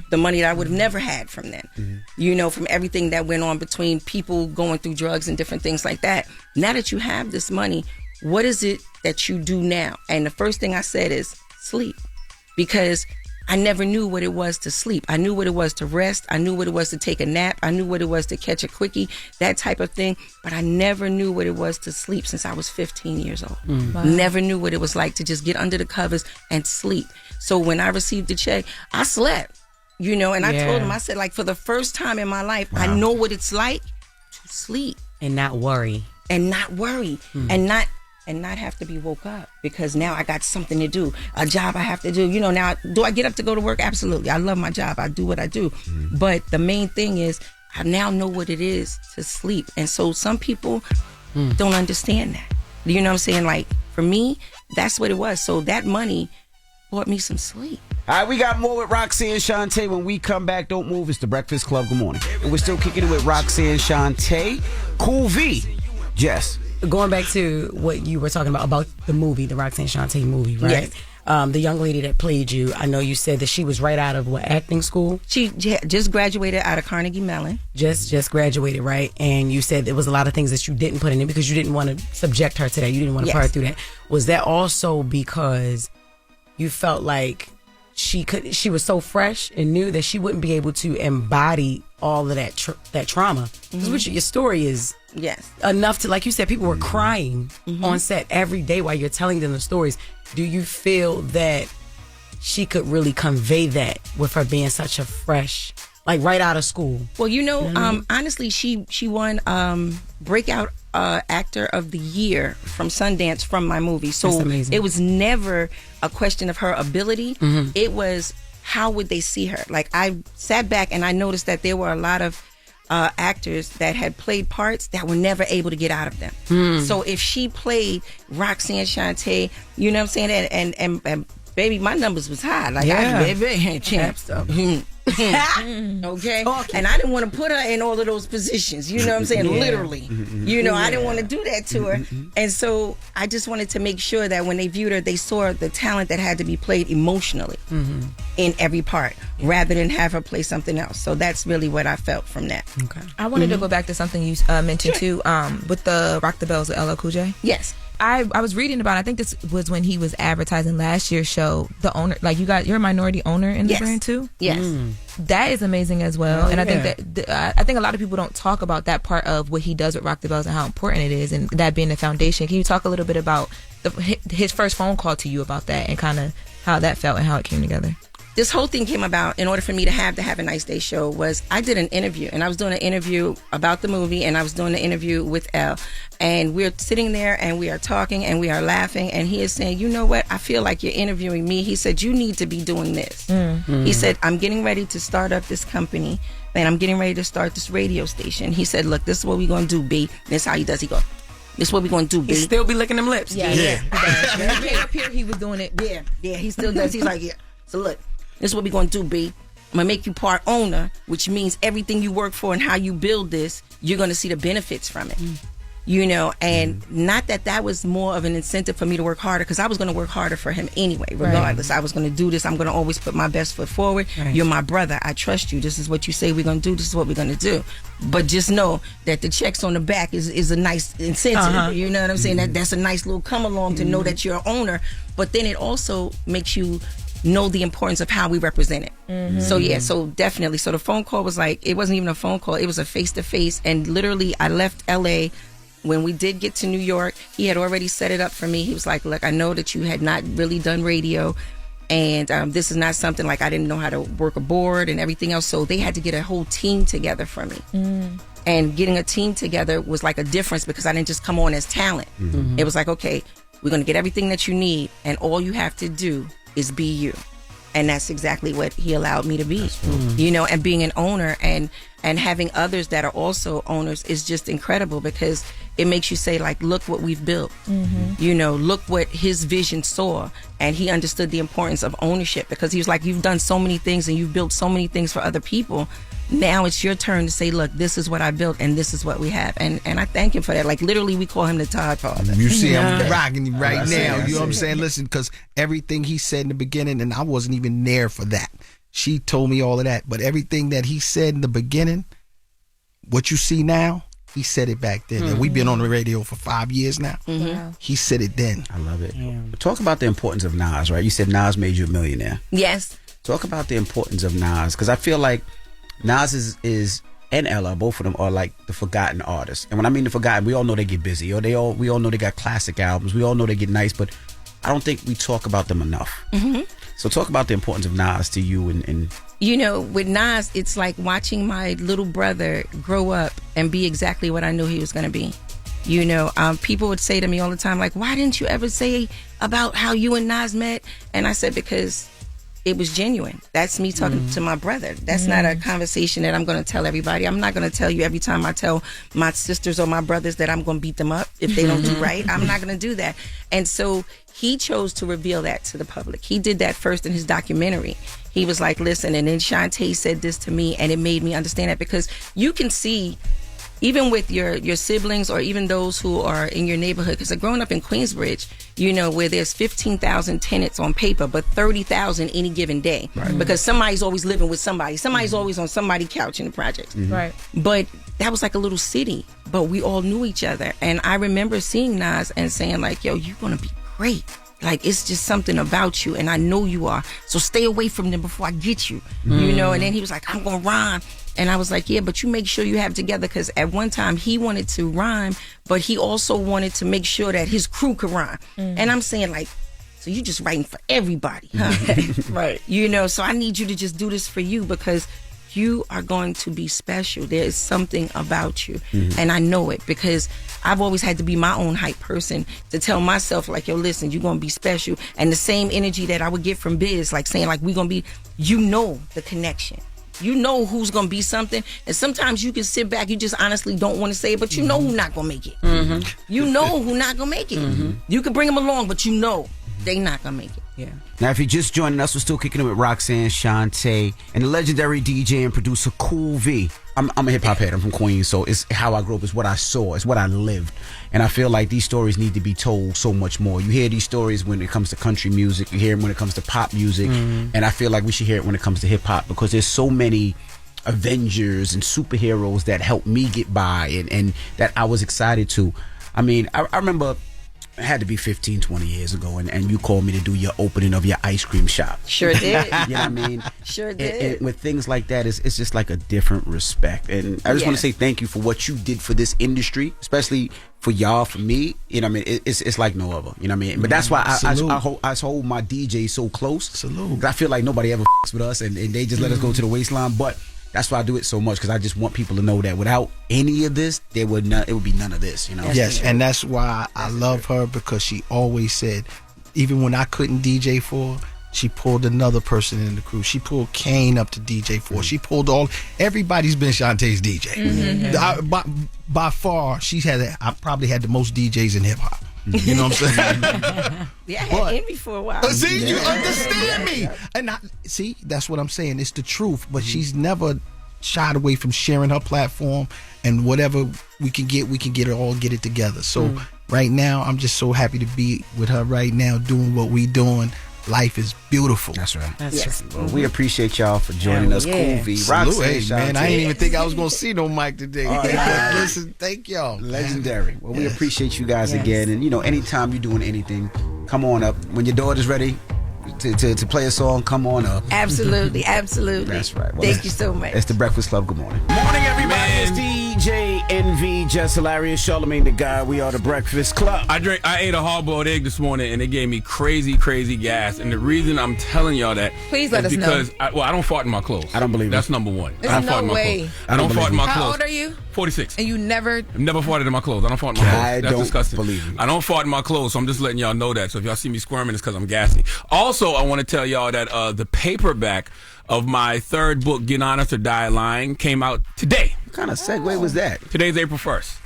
the money that I would have never had from then, you know, from everything that went on between people going through drugs and different things like that. Now that you have this money, what is it that you do now? And the first thing I said is sleep, because I never knew what it was to sleep. I knew what it was to rest. I knew what it was to take a nap. I knew what it was to catch a quickie, that type of thing. But I never knew what it was to sleep since I was 15 years old. Wow. Never knew what it was like to just get under the covers and sleep. So when I received the check, I slept, you know, and I told him, I said, like, for the first time in my life, I know what it's like to sleep. And not worry. And not worry. And not have to be woke up, because now I got something to do, a job I have to do. You know, now, do I get up to go to work? Absolutely. I love my job. I do what I do. But the main thing is, I now know what it is to sleep. And so some people don't understand that. You know what I'm saying? Like, for me, that's what it was. So that money bought me some sleep. All right, we got more with Roxanne and Shante. When we come back, don't move. It's the Breakfast Club. Good morning. And we're still kicking it with Roxanne, Shante, Cool V, Jess. Going back to what you were talking about the movie, the Roxanne Shante movie, right? Yes. The young lady that played you, I know you said that she was right out of acting school? She just graduated out of Carnegie Mellon. Just graduated, right? And you said there was a lot of things that you didn't put in it because you didn't want to subject her to that. You didn't want to put her through that. Was that also because you felt like she was so fresh and new that she wouldn't be able to embody all of that trauma? Because your story is enough to, like you said, people were crying on set every day while you're telling them the stories. Do you feel that she could really convey that with her being such a fresh, like right out of school? Well, you know honestly, she won Breakout Actor of the Year from Sundance from my movie. So it was never a question of her ability. It was, how would they see her? Like, I sat back and I noticed that there were a lot of actors that had played parts that were never able to get out of them. So if she played Roxanne Shante, you know what I'm saying, and baby, my numbers was high. Like, baby, champ stuff. Okay? And I didn't want to put her in all of those positions. You know what I'm saying? Literally. You know, I didn't want to do that to her. And so I just wanted to make sure that when they viewed her, they saw the talent that had to be played emotionally in every part, rather than have her play something else. So that's really what I felt from that. Okay. I wanted to go back to something you mentioned too, with the Rock the Bells with LL Cool J. Yes. I was reading about, I think this was when he was advertising last year's show, the owner, like you're a minority owner in the brand too? Yes. That is amazing as well. Oh, and I think that I think a lot of people don't talk about that part of what he does with Rock the Bells and how important it is, and that being the foundation. Can you talk a little bit about his first phone call to you about that and kind of how that felt and how it came together? This whole thing came about in order for me to have the Have a Nice Day show. Was I did an interview, and I was doing an interview about the movie, and I was doing an interview with Elle, and we're sitting there and we are talking and we are laughing, and he is saying, you know what, I feel like you're interviewing me. He said, you need to be doing this. He said, I'm getting ready to start up this company, and I'm getting ready to start this radio station. He said, look, this is what we're going to do, B. This is how he does. He goes, this is what we're going to do, B. He still be licking them lips. Yeah. Up here, he was doing it. Yeah, he still does. He's like, yeah. So look, this is what we're going to do, B. I'm going to make you part owner, which means everything you work for and how you build this, you're going to see the benefits from it. You know, and not that was more of an incentive for me to work harder, because I was going to work harder for him anyway, regardless. I was going to do this. I'm going to always put my best foot forward. You're my brother. I trust you. This is what you say we're going to do. This is what we're going to do. But just know that the checks on the back is a nice incentive. You know what I'm saying? That's a nice little come along to know that you're an owner. But then it also makes you know the importance of how we represent it. So definitely. So the phone call was like, it wasn't even a phone call, it was a face-to-face. And literally I left LA. When we did get to New York, he had already set it up for me. He was like, look, I know that you had not really done radio, and this is not something, like, I didn't know how to work a board and everything else, so they had to get a whole team together for me. And getting a team together was like a difference, because I didn't just come on as talent. It was like, okay, we're going to get everything that you need, and all you have to do is be you. And that's exactly what he allowed me to be. You know, and being an owner and having others that are also owners is just incredible, because it makes you say, like, look what we've built. You know, look what his vision saw, and he understood the importance of ownership, because he was like, you've done so many things and you've built so many things for other people. Now it's your turn to say, look, this is what I built and this is what we have. And I thank him for that. Like, literally, we call him the Todd Father. You see, I'm rocking you right now. You know what I'm saying? Listen, because everything he said in the beginning, and I wasn't even there for that. She told me all of that. But everything that he said in the beginning, what you see now, he said it back then. And we've been on the radio for 5 years now. He said it then. I love it. But talk about the importance of Nas, right? You said Nas made you a millionaire. Yes. Talk about the importance of Nas, because I feel like Nas is and Ella, both of them are like the forgotten artists. And when I mean the forgotten, we all know they get busy, or we all know they got classic albums. We all know they get nice, but I don't think we talk about them enough. So talk about the importance of Nas to you. And you know, with Nas, it's like watching my little brother grow up and be exactly what I knew he was going to be. You know, people would say to me all the time, like, why didn't you ever say about how you and Nas met? And I said, because it was genuine. That's me talking to my brother. That's not a conversation that I'm going to tell everybody. I'm not going to tell you every time I tell my sisters or my brothers that I'm going to beat them up if they don't do right. I'm not going to do that. And so he chose to reveal that to the public. He did that first in his documentary. He was like, listen, and then Shante said this to me, and it made me understand that, because you can see, even with your siblings or even those who are in your neighborhood, because growing up in Queensbridge, you know, where there's 15,000 tenants on paper, but 30,000 any given day, because somebody's always living with somebody. Somebody's always on somebody's couch in the projects. But that was like a little city, but we all knew each other. And I remember seeing Nas and saying, like, yo, you're going to be great. Like, it's just something about you, and I know you are. So stay away from them before I get you. You know, and then he was like, I'm going to rhyme. And I was like, yeah, but you make sure you have it together, because at one time he wanted to rhyme, but he also wanted to make sure that his crew could rhyme. And I'm saying, like, so you just writing for everybody, huh? You know, so I need you to just do this for you, because you are going to be special. There is something about you. And I know it, because I've always had to be my own hype person to tell myself, like, yo, listen, you're going to be special. And the same energy that I would get from Biz, like saying, like, we're going to be, you know, the connection. You know who's going to be something. And sometimes you can sit back, you just honestly don't want to say it, but you know who's not going to make it. You know who's not going to make it. You can bring them along, but you know they not gonna make it. Yeah. Now, if you're just joining us, we're still kicking it with Roxanne, Shante, and the legendary DJ and producer Cool V. I'm a hip hop head. I'm from Queens, so it's how I grew up. It's what I saw. It's what I lived. And I feel like these stories need to be told so much more. You hear these stories when it comes to country music. You hear them when it comes to pop music. And I feel like we should hear it when it comes to hip hop, because there's so many Avengers and superheroes that helped me get by and that I was excited to. I mean, I remember it had to be 15, 20 years ago, and you called me to do your opening of your ice cream shop. Sure did. You know what I mean? Sure did. And with things like that, it's just like a different respect. And I just want to say thank you for what you did for this industry, especially for y'all, for me. You know what I mean? It's like no other. You know what I mean? But that's why I hold my DJ so close. Salute. I feel like nobody ever f***s with us, and they just let us go to the waistline. But that's why I do it so much, because I just want people to know that without any of this, it would be none of this. You know? Yes, and that's why I love her, because she always said, even when I couldn't DJ for her, she pulled another person in the crew. She pulled Kane up to DJ for her. She pulled everybody's been Shantae's DJ. By far, I probably had the most DJs in hip hop. You know what I'm saying? Yeah, I had envy for a while. See, you understand me. And see, that's what I'm saying. It's the truth. But she's never shied away from sharing her platform, and whatever we can get it together. So right now, I'm just so happy to be with her right now, doing what we doing. Life is beautiful. That's right. That's right. Well, we appreciate y'all for joining us. Cool V. Roxanne, man, I didn't even think I was going to see no mic today. Listen, thank y'all. Legendary. Well, we appreciate you guys again. And, anytime you're doing anything, come on up. When your daughter's ready to play a song, come on up. Absolutely. Absolutely. That's right. Well, thank you so much. It's the Breakfast Club. Good morning. Morning, everybody. It's DJ NV, Jess Hilarious, Charlamagne the Guy. We are the Breakfast Club. I ate a hard-boiled egg this morning, and it gave me crazy gas. And the reason I'm telling y'all that please let us because know. I don't fart in my clothes. I don't believe that's number one. There's I don't fart in no my way. clothes. I don't fart in my clothes. How old are you? 46. And you never farted in my clothes. I don't fart in my clothes. I That's don't disgusting. believe you. I don't fart in my clothes, so I'm just letting y'all know that. So if y'all see me squirming, it's because I'm gassy. Also, I want to tell y'all that the paperback of my third book, Get Honest or Die Lying, came out today. What kind of segue was that? Today's April 1st.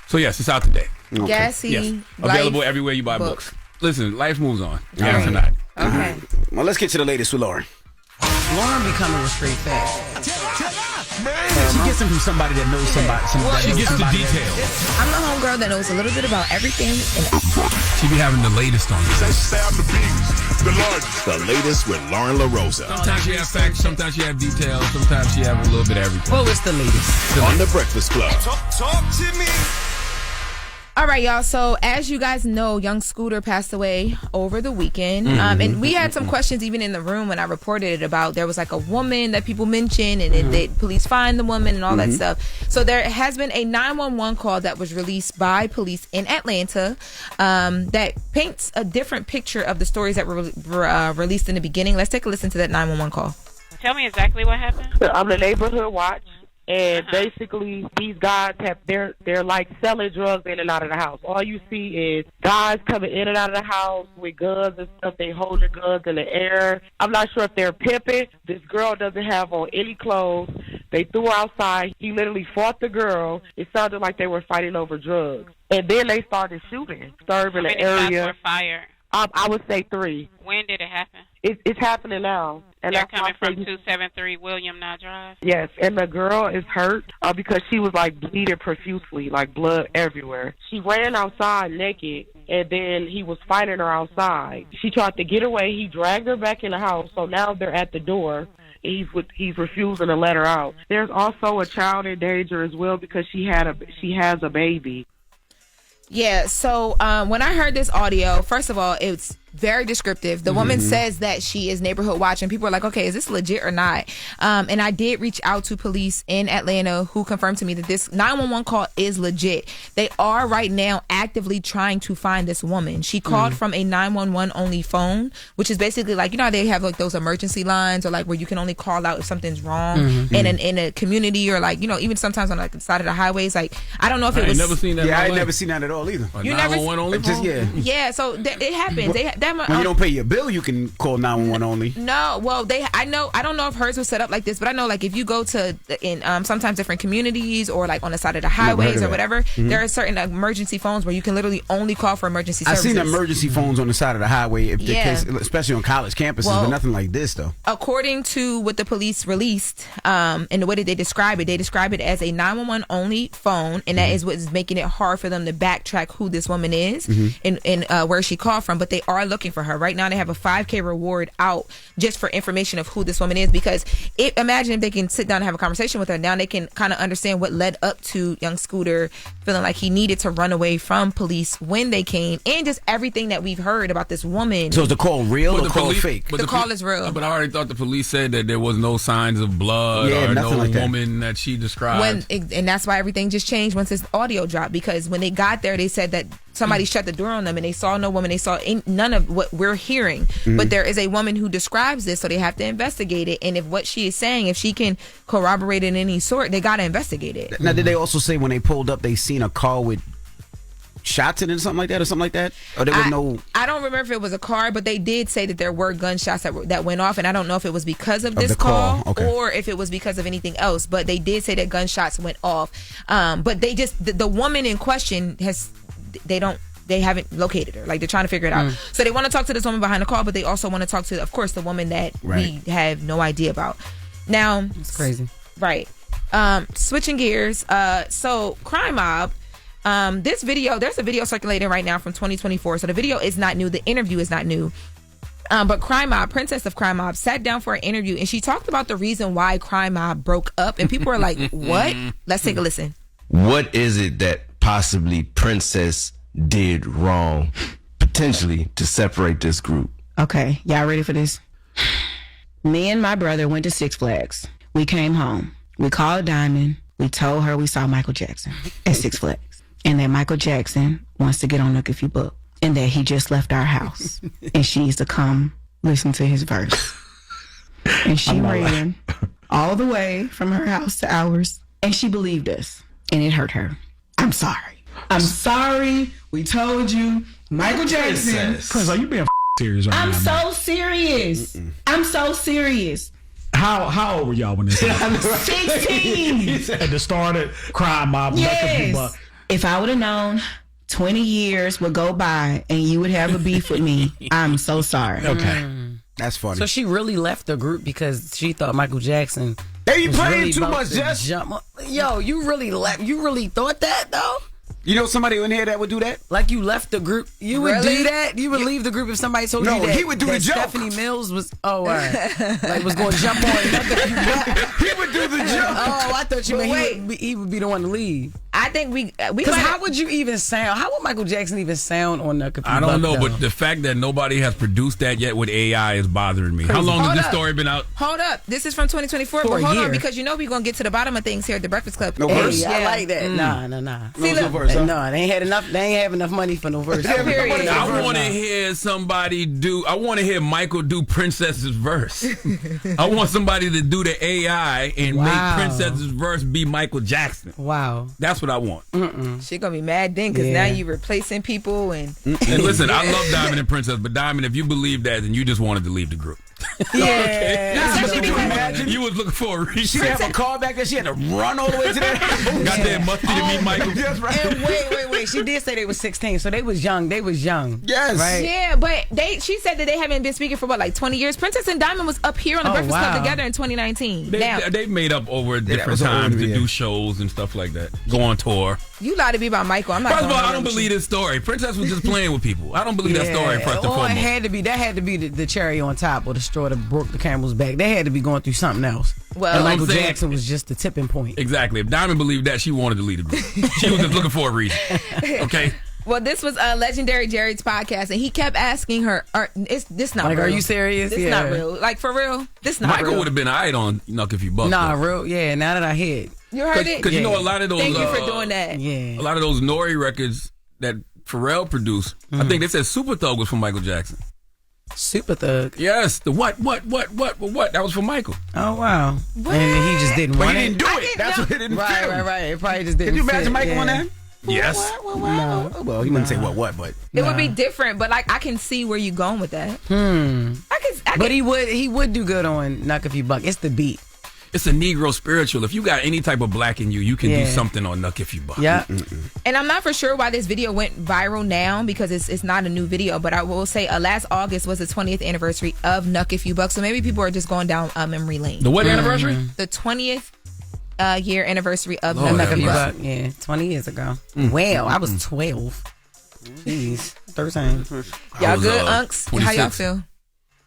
So yes, it's out today. Okay. Gassy. Yes. Available everywhere you buy books. Listen, life moves on. Gas or not. Okay. Well, let's get to the latest with Loren. Loren be coming with straight facts. She gets them from somebody that knows somebody. She gets the details. I'm the homegirl that knows a little bit about everything. She be having the latest on you. The latest with Lauren LaRosa. Sometimes she have facts, sometimes she have details, sometimes she have a little bit of everything. Well, it's the latest. On the Breakfast Club. Talk to me. All right, y'all. So as you guys know, young Scooter passed away over the weekend. And we had some questions even in the room when I reported it about there was like a woman that people mentioned and then the police find the woman and all that stuff. So there has been a 911 call that was released by police in Atlanta that paints a different picture of the stories that were released in the beginning. Let's take a listen to that 911 call. Tell me exactly what happened. I'm the neighborhood watch. And basically, these guys they're like selling drugs in and out of the house. All you see is guys coming in and out of the house with guns and stuff. They hold their guns in the air. I'm not sure if they're pimping. This girl doesn't have on any clothes. They threw her outside. He literally fought the girl. It sounded like they were fighting over drugs. And then they started shooting, disturbing the area. How many shots were fired? I would say 3. When did it happen? It's happening now. And they're coming from 273 William Nye Drive? Yes, and the girl is hurt because she was like bleeding profusely, like blood everywhere. She ran outside naked, and then he was fighting her outside. She tried to get away. He dragged her back in the house, so now they're at the door. He's refusing to let her out. There's also a child in danger as well because she has a baby. Yeah, so when I heard this audio, first of all, it's very descriptive. The woman says that she is neighborhood watch, and people are like, okay, is this legit or not? And I did reach out to police in Atlanta who confirmed to me that this 911 call is legit. They are right now actively trying to find this woman. She called from a 911 only phone, which is basically like, you know how they have like those emergency lines or like where you can only call out if something's wrong in a community or like, you know, even sometimes on like the side of the highways. Like, I don't know if it was... never seen that. Yeah, I ain't never seen that at all either. You never only phone? Yeah, so it happens. When you don't pay your bill, you can call 911 only. No, well, I don't know if hers was set up like this, but I know like if you go to sometimes different communities or like on the side of the highways or whatever, there are certain emergency phones where you can literally only call for emergency services. I've seen emergency phones on the side of the highway, if the case, especially on college campuses, but nothing like this though. According to what the police released, and the way that they describe it as a 911 only phone, and that is what is making it hard for them to backtrack who this woman is and where she called from. But they are looking for her right now. They have a $5,000 reward out just for information of who this woman is, because imagine if they can sit down and have a conversation with her. Now they can kind of understand what led up to young Scooter feeling like he needed to run away from police when they came, and just everything that we've heard about this woman. So is the call real or the call fake? The call is real. But I already thought the police said that there was no signs of blood or no like woman that she described. And that's why everything just changed once this audio dropped, because when they got there, they said that somebody shut the door on them and they saw no woman. They saw none of what we're hearing. But there is a woman who describes this, so they have to investigate it. And if what she is saying, if she can corroborate it in any sort, they got to investigate it. Now, did they also say when they pulled up, they seen a car with shots in it or something like that? Or there was no... I don't remember if it was a car, but they did say that there were gunshots that went off, and I don't know if it was because of this call or if it was because of anything else, but they did say that gunshots went off. But they just... The woman in question they haven't located her. Like, they're trying to figure it out. So they want to talk to this woman behind the call, but they also want to talk to, of course, the woman that we have no idea about. Now... It's crazy. Right. Switching gears. So Crime Mob... there's a video circulating right now from 2024. So the video is not new. The interview is not new. But Crime Mob, Princess of Crime Mob, sat down for an interview and she talked about the reason why Crime Mob broke up. And people are like, what? Let's take a listen. What is it that possibly Princess did wrong, potentially, to separate this group? Okay, y'all ready for this? Me and my brother went to Six Flags. We came home. We called Diamond. We told her we saw Michael Jackson at Six Flags. And that Michael Jackson wants to get on Look If You Book. And that he just left our house. And she needs to come listen to his verse. And she ran all the way from her house to ours. And she believed us. And it hurt her. I'm sorry. I'm sorry. We told you. Michael Jackson. Princess, are you being serious right now? I'm so serious. I'm so serious. How old were y'all when this happened? 16. At the start of Crime Mob. Yes. If I would have known 20 years would go by and you would have a beef with me, I'm so sorry. Okay. That's funny. So she really left the group because she thought Michael Jackson... Hey, you playing too much, Jess? Yo, you really thought that, though? You know somebody in here that would do that? Like, you left the group. You would do that? You would leave the group if somebody told you that? No, he would do the joke. Stephanie Mills was, like, was going to jump on nothing. He would do the joke. Oh, I thought you meant he would be the one to leave. I think we because how would you even sound? How would Michael Jackson even sound on the computer? I don't know, but the fact that nobody has produced that yet with AI is bothering me. Crazy. How long has this story been out? Hold up, this is from 2024. But hold on, because we're gonna get to the bottom of things here at the Breakfast Club. No verse. I like that. Nah. See, no verse. Huh? No, they ain't had enough. They ain't have enough money for no verse. I want to hear somebody do. I want to hear Michael do Princess's verse. I want somebody to do the AI and make Princess's verse be Michael Jackson. Wow, that's what I want. She gonna be mad then because now you replacing people and listen, I love Diamond and Princess, but Diamond, if you believe that, then you just wanted to leave the group. You was looking for a reason. She didn't have a car back there. She had to run all the way to that. Got there musty to meet Michael. That's right. And wait. She did say they was 16, so they was young. Yes. Right? Yeah, but she said that they haven't been speaking for 20 years. Princess and Diamond was up here on the Breakfast Club together in 2019. They made up over different times to do shows and stuff like that. Go on tour. You lied to me about Michael. I'm not. First of all, I don't believe this story. Princess was just playing with people. I don't believe that story. First and foremost, that had to be the cherry on top, or the straw that broke the camel's back. They had to be going through something else. Well, and Michael Jackson was just the tipping point. Exactly. If Diamond believed that, she wanted to leave the group. She was just looking for a reason. Okay. Well, this was Legendary Jared's podcast, and he kept asking her, "Is this not real? Are you serious? This not real. Like, for real? This not Michael real." would have been eyed on Knock If You Buck. Nah, real. Yeah, now that I hear it. You heard it? Because you know a lot of those... Thank you for doing that. Yeah. A lot of those Nori records that Pharrell produced, I think they said Super Thug was from Michael Jackson. Super Thug? Yes. The what? That was from Michael. Oh, wow. What? And he just didn't want it. He didn't do it. That's what it didn't feel. Right. It probably just didn't Can you imagine fit, Michael on that? Yes. No. Well, he wouldn't say what, but it would be different. But like, I can see where you're going with that. But he would do good on Knuck If You Buck. It's the beat. It's a Negro spiritual. If you got any type of black in you, you can do something on Knuck If You Buck. Yeah. And I'm not for sure why this video went viral now because it's not a new video. But I will say last August was the 20th anniversary of Knuck If You Buck. So maybe people are just going down memory lane. The what anniversary? The 20th year anniversary of Knuck Knuck If If You You Buck. Buck. Yeah, 20 years ago. Well, I was 12. Jeez, 13. Y'all good, unks? 26. How y'all feel?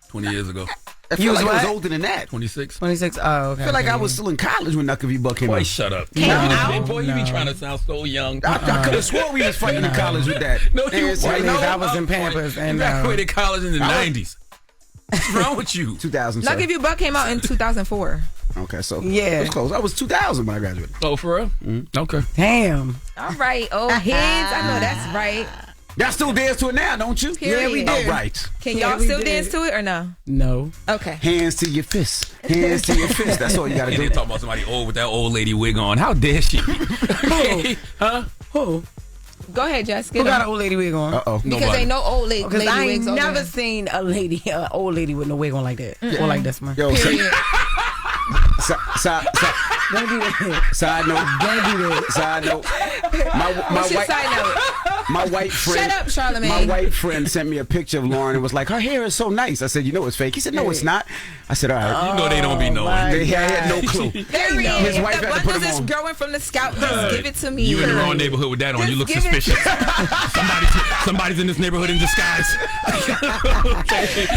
20 years ago. I feel like I was older than that. 26. 26. Oh, okay. I feel like I was still in college when Knuck If You Buck came out. Boy, shut up. Boy, you be trying to sound so young. I could have swore we was fighting in college with that. No, you weren't. I was in Pampers. You And graduated college in the 90s. What's wrong with you? 2000. Knuck If You Buck came out in 2004. Okay, so Yeah. it was close. I was 2000 when I graduated. Oh, for real? Okay. Damn. All right, old heads. I know that's right. Y'all still dance to it now, don't you? Period. Yeah, we did. All right. Can Yeah, y'all we still did. dance to it or no? No. Okay. Hands to your fists. Hands to your fists. That's all you got to And do. they talk about somebody old with that old lady wig on. How dare she? Okay. Huh? Who? Go ahead, Jess. Who got an old lady wig on? Uh-oh. Because Nobody. ain't no old lady Because I wigs ain't over never there. seen an old lady with no wig on like that. Or like this, man. Yo, Period. Don't do that. Side note. Don't do that. Side note. What's your side note? My white friend. Shut up, Charlamagne. My white friend sent me a picture of Loren and was like, her hair is so nice. I said, you know it's fake. He said, no, it's not. I said, all right. You know they don't be knowing. They had no clue. Period. His If wife the had to put bundles them is on. growing from the scalp, just give it to me. You in the wrong neighborhood with that on. Just You look give it- suspicious. Somebody's in this neighborhood in disguise.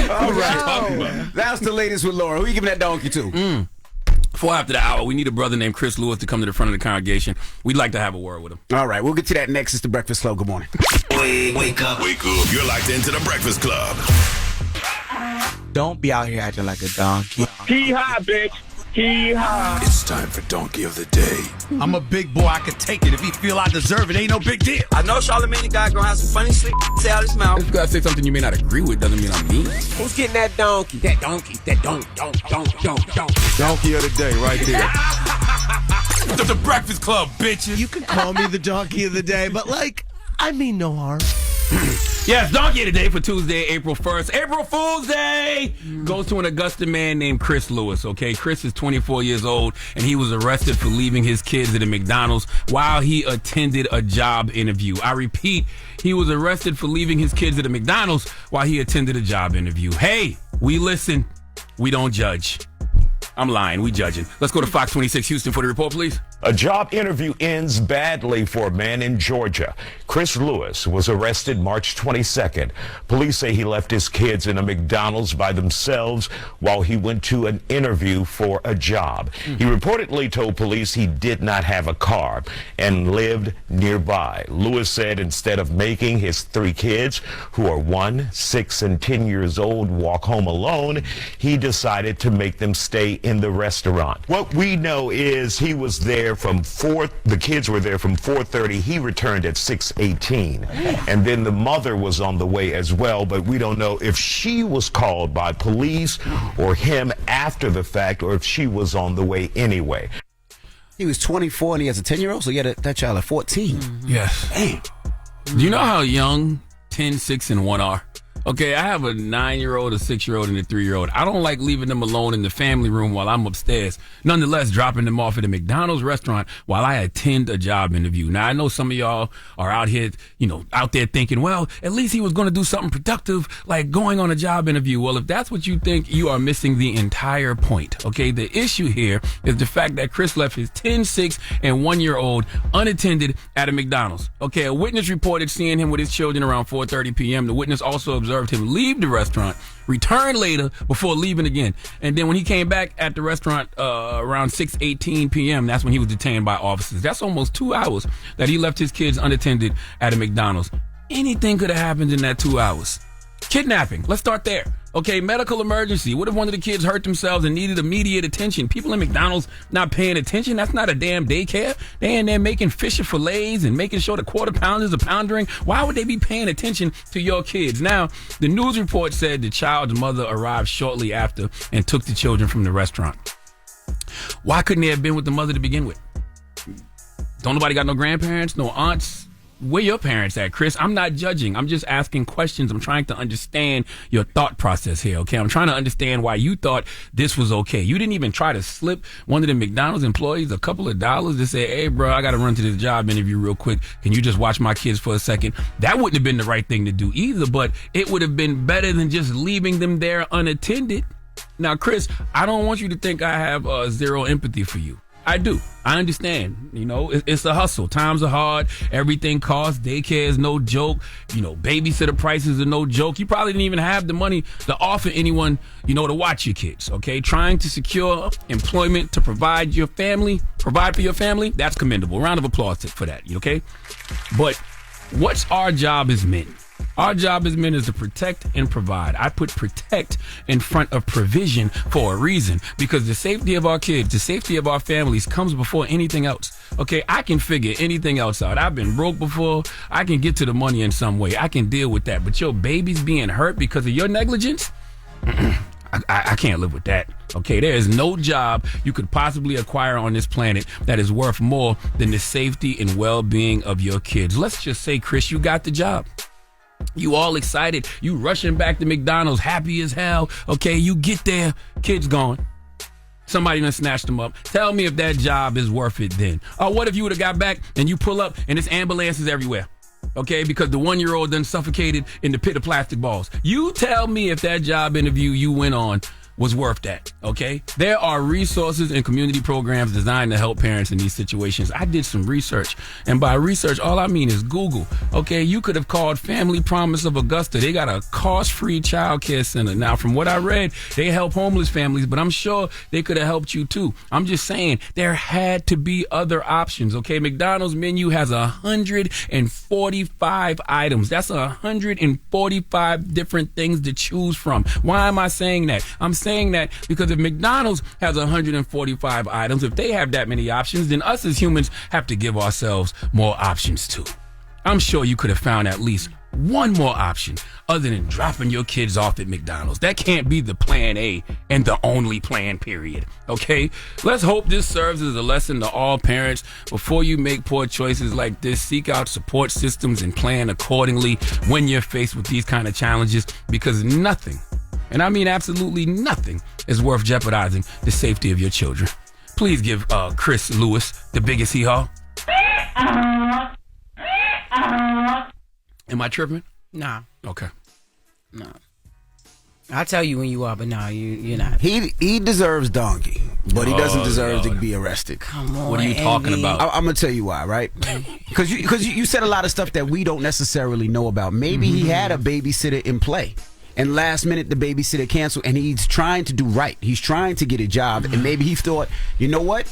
All right. Talking about. That's the latest with Loren. Who you giving that donkey to? Before after the hour, we need a brother named Chris Lewis to come to the front of the congregation. We'd like to have a word with him. All right. We'll get to that next. It's the Breakfast Club. Good morning. Wake up. You're locked into the Breakfast Club. Don't be out here acting like a donkey. Hee-haw, bitch. Hee-haw. It's time for Donkey of the Day. I'm a big boy. I can take it. If he feel I deserve it, ain't no big deal. I know Charlamagne guy gonna have some funny shit say out his mouth. If you gotta say something you may not agree with, doesn't mean I'm mean. Who's getting that donkey? That donkey. That don't. Donkey of the Day right there. The Breakfast Club, bitches. You can call me the donkey of the day, but like, I mean no harm. Yes, Donkey of the Day for Tuesday, April 1st. April Fool's Day goes to an Augusta man named Chris Lewis, okay? Chris is 24 years old, and he was arrested for leaving his kids at a McDonald's while he attended a job interview. I repeat, he was arrested for leaving his kids at a McDonald's while he attended a job interview. Hey, we listen. We don't judge. I'm lying. We judging. Let's go to Fox 26 Houston for the report, please. A job interview ends badly for a man in Georgia. Chris Lewis was arrested March 22nd. Police say he left his kids in a McDonald's by themselves while he went to an interview for a job. He reportedly told police he did not have a car and lived nearby. Lewis said instead of making his 3 kids, who are 1, 6, and 10 years old, walk home alone, he decided to make them stay in the restaurant. What we know is he was there the kids were there from 4:30. He returned at 6:18. And then the mother was on the way as well, but we don't know if she was called by police or him after the fact or if she was on the way anyway. He was 24 and he has a 10-year-old, so he had that child at 14. Yes. Damn. Do you know how young 10, 6, and 1 are? Okay, I have a 9-year-old, a 6-year-old, and a 3-year-old. I don't like leaving them alone in the family room while I'm upstairs. Nonetheless, dropping them off at a McDonald's restaurant while I attend a job interview. Now, I know some of y'all are out here, out there thinking, well, at least he was going to do something productive, like going on a job interview. Well, if that's what you think, you are missing the entire point. Okay, the issue here is the fact that Chris left his 10, 6, and 1-year-old unattended at a McDonald's. Okay, a witness reported seeing him with his children around 4:30 p.m. The witness also observed him leave the restaurant, return later before leaving again. And then when he came back at the restaurant around 6:18 p.m., that's when he was detained by officers. That's almost 2 hours that he left his kids unattended at a McDonald's. Anything could have happened in that 2 hours. Kidnapping. Let's start there. Okay, medical emergency. What if one of the kids hurt themselves and needed immediate attention? People in McDonald's not paying attention. That's not a damn daycare. They in there making fish fillets and making sure the quarter pounders are poundering. Why would they be paying attention to your kids? Now, the news report said the child's mother arrived shortly after and took the children from the restaurant. Why couldn't they have been with the mother to begin with? Don't nobody got no grandparents, no aunts, where your parents at, Chris? I'm not judging. I'm just asking questions. I'm trying to understand your thought process here, okay? I'm trying to understand why you thought this was okay. You didn't even try to slip one of the McDonald's employees a couple of dollars to say, hey, bro, I got to run to this job interview real quick. Can you just watch my kids for a second? That wouldn't have been the right thing to do either, but it would have been better than just leaving them there unattended. Now, Chris, I don't want you to think I have zero empathy for you. I do. I understand. You know, it's a hustle. Times are hard. Everything costs. Daycare is no joke. You know, babysitter prices are no joke. You probably didn't even have the money to offer anyone, you know, to watch your kids. Okay, trying to secure employment to provide for your family. That's commendable. Round of applause for that. Okay, but what's our job as men? Our job as men is to protect and provide. I put protect in front of provision for a reason, because the safety of our kids, the safety of our families comes before anything else. Okay, I can figure anything else out. I've been broke before. I can get to the money in some way. I can deal with that. But your baby's being hurt because of your negligence? I can't live with that. Okay, there is no job you could possibly acquire on this planet that is worth more than the safety and well-being of your kids. Let's just say, Chris, you got the job. You all excited. You rushing back to McDonald's, happy as hell. Okay, you get there, kids gone. Somebody done snatched them up. Tell me if that job is worth it then. Or what if you would have got back and you pull up and it's ambulances everywhere? Okay, because the 1-year-old done suffocated in the pit of plastic balls. You tell me if that job interview you went on was worth that, okay? There are resources and community programs designed to help parents in these situations. I did some research, and by research, all I mean is Google, okay? You could have called Family Promise of Augusta. They got a cost-free child care center. Now, from what I read, they help homeless families, but I'm sure they could have helped you too. I'm just saying, there had to be other options, okay? McDonald's menu has 145 items. That's 145 different things to choose from. Why am I saying that? I'm saying that because if McDonald's has 145 items, if they have that many options, then us as humans have to give ourselves more options too. I'm sure you could have found at least one more option other than dropping your kids off at McDonald's. That can't be the plan A and the only plan, period. Okay? Let's hope this serves as a lesson to all parents. Before you make poor choices like this, seek out support systems and plan accordingly when you're faced with these kind of challenges, because nothing, and I mean absolutely nothing, is worth jeopardizing the safety of your children. Please give Chris Lewis the biggest hee-haw. Am I tripping? Nah. Okay. No. I'll tell you when you are, but no, you're not. He deserves donkey, but he doesn't deserve to be arrested. Come on. What are you talking about? I'm gonna tell you why, right? Because you said a lot of stuff that we don't necessarily know about. Maybe he had a babysitter in play, and last minute the babysitter canceled, and he's trying to do right. He's trying to get a job, and maybe he thought, you know what?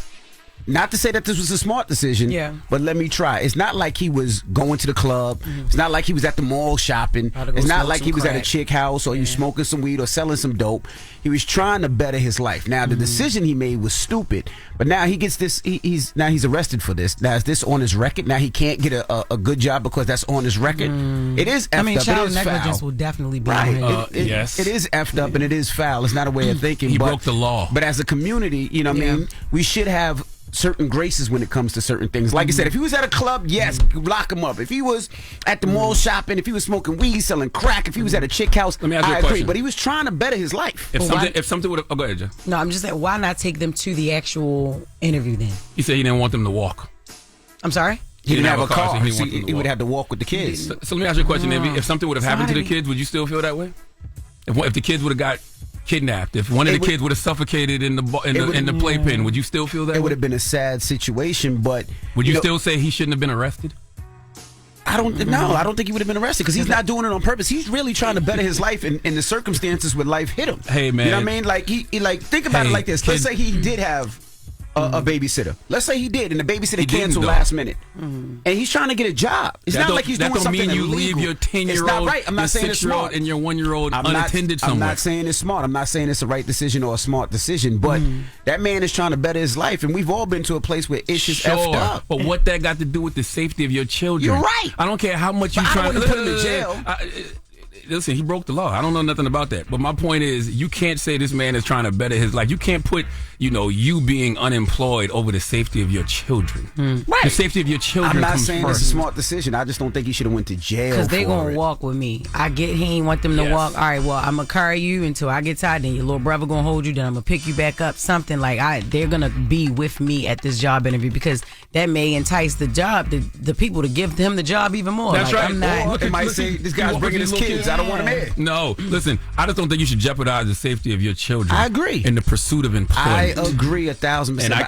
Not to say that this was a smart decision, but let me try. It's not like he was going to the club. It's not like he was at the mall shopping. It's not like he was at a chick house or he was smoking some weed or selling some dope. He was trying to better his life. Now, the decision he made was stupid, but now he gets this. He's arrested for this. Now, is this on his record? Now he can't get a good job because that's on his record. It is effed up. I mean, child negligence foul. will definitely be right. on his. Yes, it is effed up and it is foul. It's not a way of thinking. He broke the law. But as a community, you know what I mean? We should have certain graces when it comes to certain things. Like I said, if he was at a club, yes, lock him up. If he was at the mall shopping, if he was smoking weed, selling crack, if he was at a chick house, let me ask you a agree. question. But he was trying to better his life. If something would have, go ahead, Joe. No, I'm just saying, why not take them to the actual interview then? He said he didn't want them to walk. I'm sorry? He didn't have a car. So he would have to walk with the kids. So let me ask you a question. If something would have happened to the kids, would you still feel that way? If the kids would have got kidnapped, if one of the kids would have suffocated in the playpen, would you still feel that? It would have been a sad situation, but would you still say he shouldn't have been arrested? I don't think he would have been arrested because he's not doing it on purpose. He's really trying to better his life in the circumstances where life hit him. Hey man, you know what I mean? Like he think about it like this. Let's say he did have a babysitter. Let's say he did, and the babysitter canceled last minute, and he's trying to get a job. It's not like he's doing something illegal. That don't mean you leave your 10-year-old, it's not right. I'm not saying it's 6-year-old, smart, and your 1-year-old unattended somewhere. I'm not saying it's smart. I'm not saying it's the right decision or a smart decision. But that man is trying to better his life, and we've all been to a place where it's just effed up. But what that got to do with the safety of your children? You're right. I don't care how much you try to put him in jail. listen, he broke the law. I don't know nothing about that. But my point is, you can't say this man is trying to better his life. You can't put, you being unemployed over the safety of your children. Right. The safety of your children I'm not comes saying first. it's a smart decision. I just don't think he should have went to jail. Because they going to walk with me. I get he ain't want them to walk. All right, well, I'm going to carry you until I get tired. Then your little brother going to hold you. Then I'm going to pick you back up. Something like they're going to be with me at this job interview because that may entice the the people to give him the job even more. That's like, right. I'm not, They might say, this guy's bringing his kids. I don't want him here. No, listen, I just don't think you should jeopardize the safety of your children. I agree. In the pursuit of employment. I agree 1,000%. And I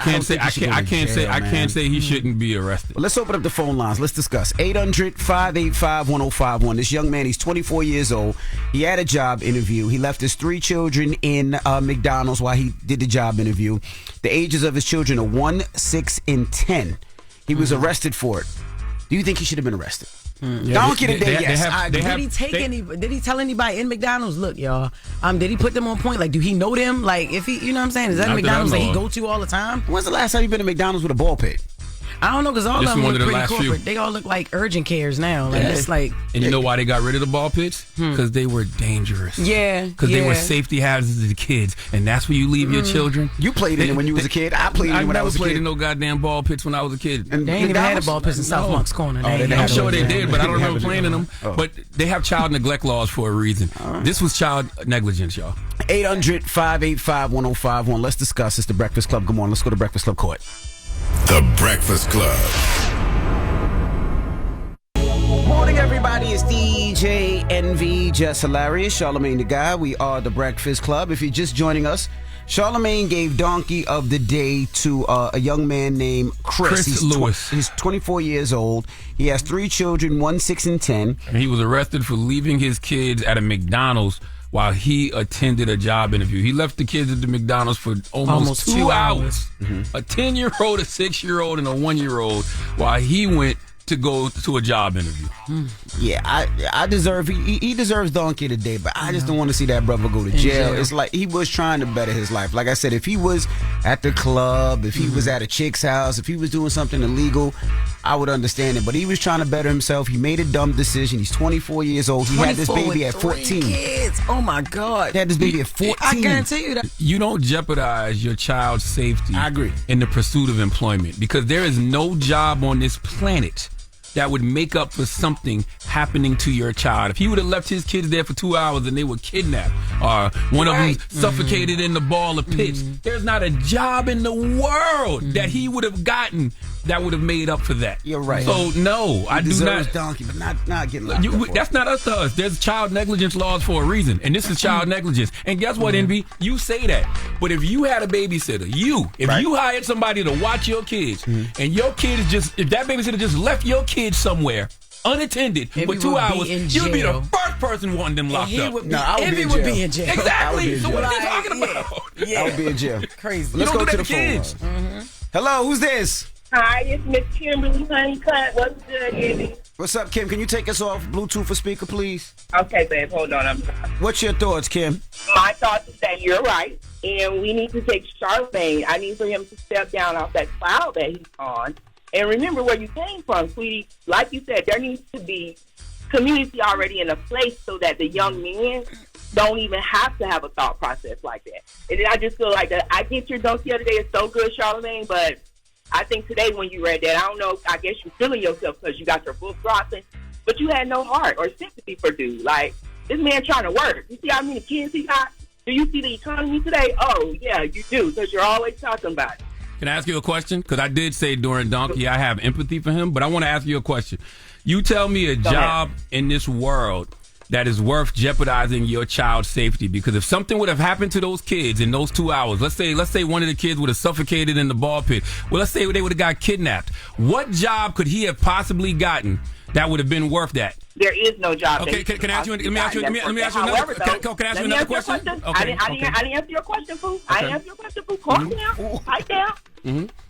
can't say he shouldn't be arrested. Well, let's open up the phone lines. Let's discuss. 800-585-1051. This young man, he's 24 years old. He had a job interview. He left his 3 children in McDonald's while he did the job interview. The ages of his children are 1, 6, and 10. He was arrested for it. Do you think he should have been arrested? Donkey today, yes. Did he tell anybody in McDonald's? Look, y'all. Did he put them on point? Like, do he know them? Like, if he, you know what I'm saying? Is that Not McDonald's that that I he know go to all the time? When's the last time you been to McDonald's with a ball pit? I don't know, because all This of them one look of the pretty last corporate. few. They all look like urgent cares now. Like, it's like... And you know why they got rid of the ball pits? Because they were dangerous. Yeah. Because they were safety hazards to the kids. And that's where you leave your children. You played in it when you was a kid. I played in it when I was a kid. I never played in no goddamn ball pits when I was a kid. And they ain't even had a ball pits in South Monk's Corner. I'm sure they did, but I don't remember playing in them. But they have child neglect laws for a reason. This was child negligence, y'all. 800-585-1051. Let's discuss. It's the Breakfast Club. Good morning. Let's go to Breakfast Club Court. The Breakfast Club. Morning, everybody. It's DJ NV, Jess Hilarious, Charlamagne the Guy. We are the Breakfast Club. If you're just joining us, Charlamagne gave Donkey of the Day to a young man named Chris Lewis. He's 24 years old. He has 3 children, 1, 6, and 10. And he was arrested for leaving his kids at a McDonald's while he attended a job interview. He left the kids at the McDonald's for almost 2 hours. A 10-year-old, a 6-year-old, and a 1-year-old while he went to go to a job interview. Yeah, I deserve he deserves Donkey today, but I just don't want to see that brother go to jail. It's like he was trying to better his life. Like I said, if he was at the club, if he was at a chick's house, if he was doing something illegal, I would understand it. But he was trying to better himself. He made a dumb decision. He's 24 years old. He had this baby at 14. Kids. Oh my God. He had this baby at 14. I guarantee you that. You don't jeopardize your child's safety. I agree. In the pursuit of employment, because there is no job on this planet that would make up for something happening to your child. If he would have left his kids there for 2 hours and they were kidnapped, or one of them suffocated in the ball of pits, there's not a job in the world that he would have gotten that would have made up for that. You're right. So no, I do not. Donkey, but not getting locked up. That's not up to us. There's child negligence laws for a reason, and this is child negligence. And guess what, Envy? You say that, but if you had a babysitter, you hired somebody to watch your kids, and your kid is if that babysitter just left your kids somewhere unattended for 2 hours, you'd be the first person wanting them locked up. Envy would be in jail. Exactly. So what are you talking about? I would be in jail. Crazy. Let's don't go do to that the to kids. phone. Hello, who's this? Hi, it's Miss Kimberly Honeycutt. What's good, Andy? What's up, Kim? Can you take us off Bluetooth for speaker, please? Okay, babe, hold on. What's your thoughts, Kim? My thoughts is that you're right, and we need to take Charlamagne. I need for him to step down off that cloud that he's on. And remember where you came from, sweetie. Like you said, there needs to be community already in a place so that the young men don't even have to have a thought process like that. And then I just feel like that. I get your donkey the other day is so good, Charlamagne, but I think today when you read that, I don't know, I guess you're feeling yourself because you got your book dropping, but you had no heart or sympathy for dude. Like, this man trying to work. You see how many kids he got? Do you see the economy today? Oh, yeah, you do, because you're always talking about it. Can I ask you a question? Because I did say during Donkey I have empathy for him, but I want to ask you a question. You tell me a job in this world that is worth jeopardizing your child's safety, because if something would have happened to those kids in those 2 hours, let's say one of the kids would have suffocated in the ball pit, well, let's say they would have got kidnapped, what job could he have possibly gotten that would have been worth that? There is no job. Okay, can I ask you? Let me ask you another question. Okay. I didn't answer your question, fool. I didn't answer your question, fool. Calm down. Pipe down.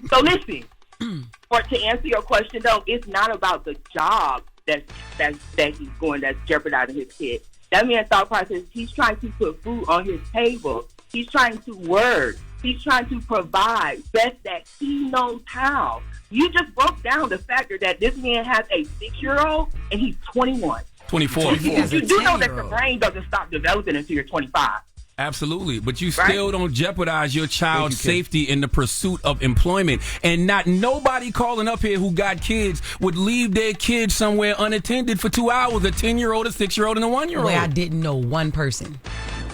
So listen, to answer your question though, it's not about the job that he's going that's jeopardizing his kid. That man's thought process, he's trying to put food on his table. He's trying to work. He's trying to provide best that he knows how. You just broke down the factor that this man has a 6-year-old and he's 21. 24. You do know that the brain doesn't stop developing until you're 25. Absolutely, but you still don't jeopardize your child's safety in the pursuit of employment. And not nobody calling up here who got kids would leave their kids somewhere unattended for 2 hours. A 10-year-old, a 6-year-old, and a 1-year-old. Where I didn't know one person.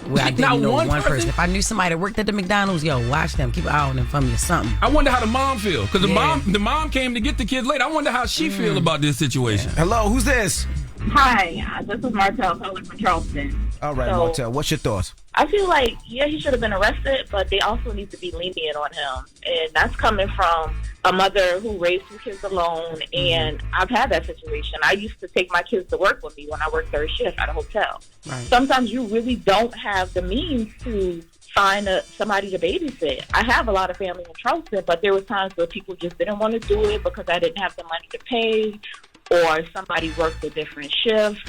One person. If I knew somebody that worked at the McDonald's, watch them. Keep an eye on them for me or something. I wonder how the mom feel, because the mom came to get the kids late. I wonder how she feel about this situation. Hello, who's this? Hi, this is Martel calling from Charleston. All right, So, Martel, what's your thoughts? I feel like, he should have been arrested, but they also need to be lenient on him. And that's coming from a mother who raised two kids alone, and I've had that situation. I used to take my kids to work with me when I worked third shift at a hotel. Right. Sometimes you really don't have the means to find somebody to babysit. I have a lot of family in Charleston, but there were times where people just didn't want to do it because I didn't have the money to pay, or somebody worked a different shift,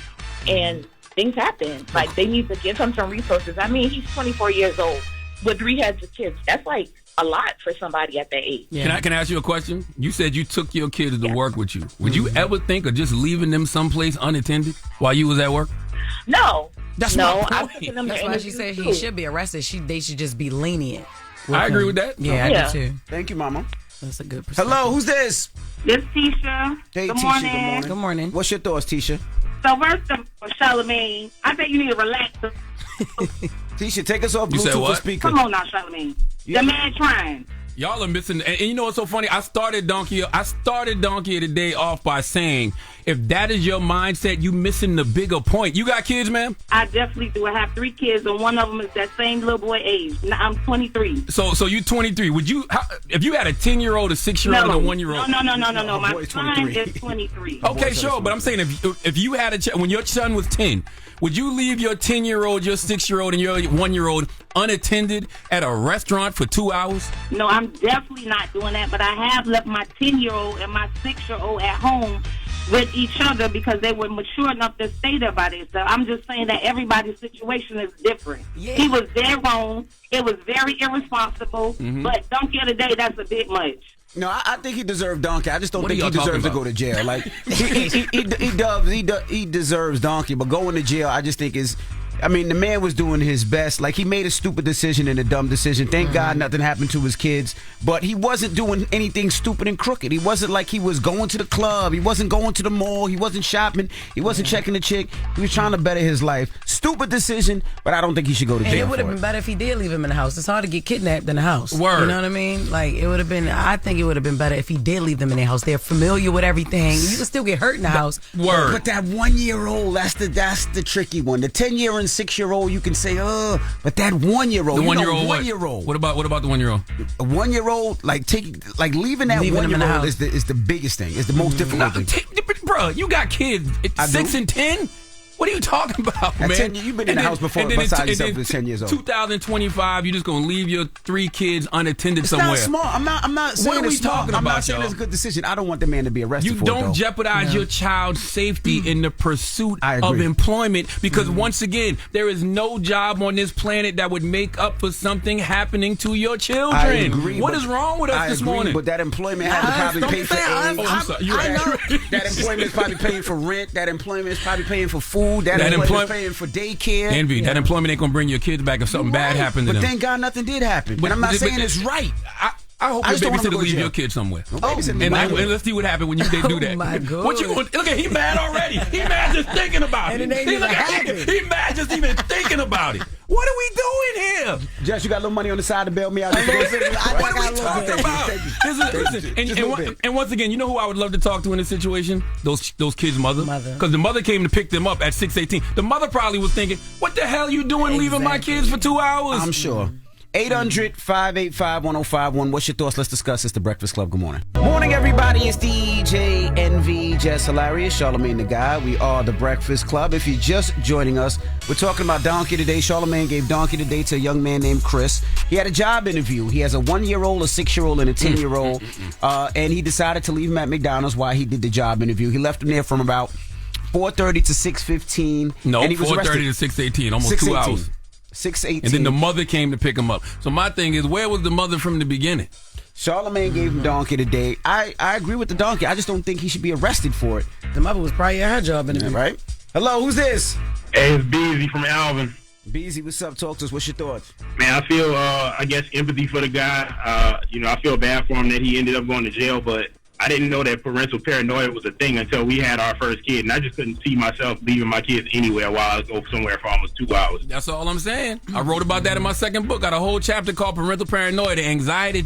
and things happen. Like, they need to give him some resources. I mean, he's 24 years old with 3 heads of kids. That's like a lot for somebody at that age. Yeah. Can I ask you a question? You said you took your kids to work with you. Would you ever think of just leaving them someplace unattended while you was at work? No. That's no, my I'm point. taking them to That's why she said he too. should be arrested. They should just be lenient. I agree with that. Yeah, I do too. Thank you, Mama. That's a good perspective. Hello, who's this? This Tisha. Hey, Good Tisha, morning. Good morning. What's your thoughts, Tisha? So first of all, Charlamagne, I think you need to relax. Tisha, take us off You said Bluetooth what? or speaker. Come on now, Charlamagne. The man trying. Y'all are missing, and you know what's so funny? I started Donkey of the Day off by saying, if that is your mindset, you missing the bigger point. You got kids, man? I definitely do. I have 3 kids, and one of them is that same little boy age. Now, I'm 23. So you 23. Would you, if you had a 10-year-old, a 6-year-old, and a 1-year-old? No. My son is 23. Okay, sure, but I'm saying if you had when your son was 10, would you leave your 10-year-old, your 6-year-old, and your 1-year-old unattended at a restaurant for 2 hours? No, I'm definitely not doing that, but I have left my 10-year-old and my 6-year-old at home with each other because they were mature enough to stay there by themselves. I'm just saying that everybody's situation is different. Yeah. He was dead wrong. It was very irresponsible, but don't get a day, that's a bit much. No, I think he deserved donkey. I just don't What think are he y'all deserves to talking go to jail. Like he deserves donkey, but going to jail, I just think is. I mean, the man was doing his best. Like, he made a stupid decision and a dumb decision. Thank God nothing happened to his kids. But he wasn't doing anything stupid and crooked. He wasn't like he was going to the club. He wasn't going to the mall. He wasn't shopping. He wasn't checking the chick. He was trying to better his life. Stupid decision, but I don't think he should go to And jail. it would have been better if he did leave him in the house. It's hard to get kidnapped in the house. Word. You know what I mean? Like, it would have been, I think it would have been better if he did leave them in their house. They're familiar with everything. You can still get hurt in the house. Word. But that 1-year-old, that's the tricky one. The 10-year and 6-year-old, you can say, but that 1-year-old, The 1-year-old. 1-year-old. What about the 1-year-old? A 1-year-old, leaving that Leaving him in the 1-year-old house. is the biggest thing. It's the most difficult thing. Bro, you got kids, 6 and 10. What are you talking about, At man? 10, you've been in the house before, besides yourself for 10 years old. 2025, you're just gonna leave your 3 kids unattended It's somewhere. not smart. I'm not saying What are we it's smart. talking I'm about, not saying y'all? it's a good decision. I don't want the man to be arrested You for it, don't though. jeopardize your child's safety in the pursuit I of agree. employment because once again, there is no job on this planet that would make up for something happening to your children. I agree. What but is wrong with us I this agree, morning? But that employment has to probably pay for eggs. Oh, I'm sorry. You're right. That employment is probably paying for rent. That employment is probably paying for food. That That employment is employ- paying for daycare. Envy. That employment ain't gonna bring your kids back if something bad happened to But them. thank God nothing did happen. But I'm not saying it's right. I hope I your just don't want him babysitter to go to leave jail. your kid somewhere. babysitter And, leave my let's see what happens when they do that. Oh my God. What you going? Look at he mad already. He mad just thinking about And it. it ain't He even look at- happened. he mad just even thinking about it. What are we doing here? Jess, you got a little money on the side to bail me out? What are we talking about? Listen, and once again, you know who I would love to talk to in this situation? Those kids' mother. Because the mother came to pick them up at 6:18. The mother probably was thinking, "What the hell you doing leaving my kids for 2 hours?" I'm sure. 800-585-1051. What's your thoughts? Let's discuss. It's the Breakfast Club. Good morning. Morning, everybody. It's DJ NV, Jess Hilarious, Charlamagne the Guy. We are the Breakfast Club. If you're just joining us, we're talking about donkey today. Charlamagne gave donkey today to a young man named Chris. He had a job interview. He has a 1-year-old, a 6-year-old, and a 10-year-old. And he decided to leave him at McDonald's while he did the job interview. He left him there from about 4:30 to 6:15. No, and he was 4:30 arrested. to 6:18, almost 2 hours. 6:18. And then the mother came to pick him up. So my thing is, where was the mother from the beginning? Charlamagne gave him donkey today. I agree with the donkey. I just don't think he should be arrested for it. The mother was probably at her job interview. Right? Hello, who's this? Hey, it's Beezy from Alvin. Beezy, what's up? Talk to us. What's your thoughts? Man, I feel, I guess, empathy for the guy. I feel bad for him that he ended up going to jail, but I didn't know that parental paranoia was a thing until we had our first kid, and I just couldn't see myself leaving my kids anywhere while I go somewhere for almost 2 hours. That's all I'm saying. I wrote about that in my second book. Got a whole chapter called Parental Paranoia, the anxiety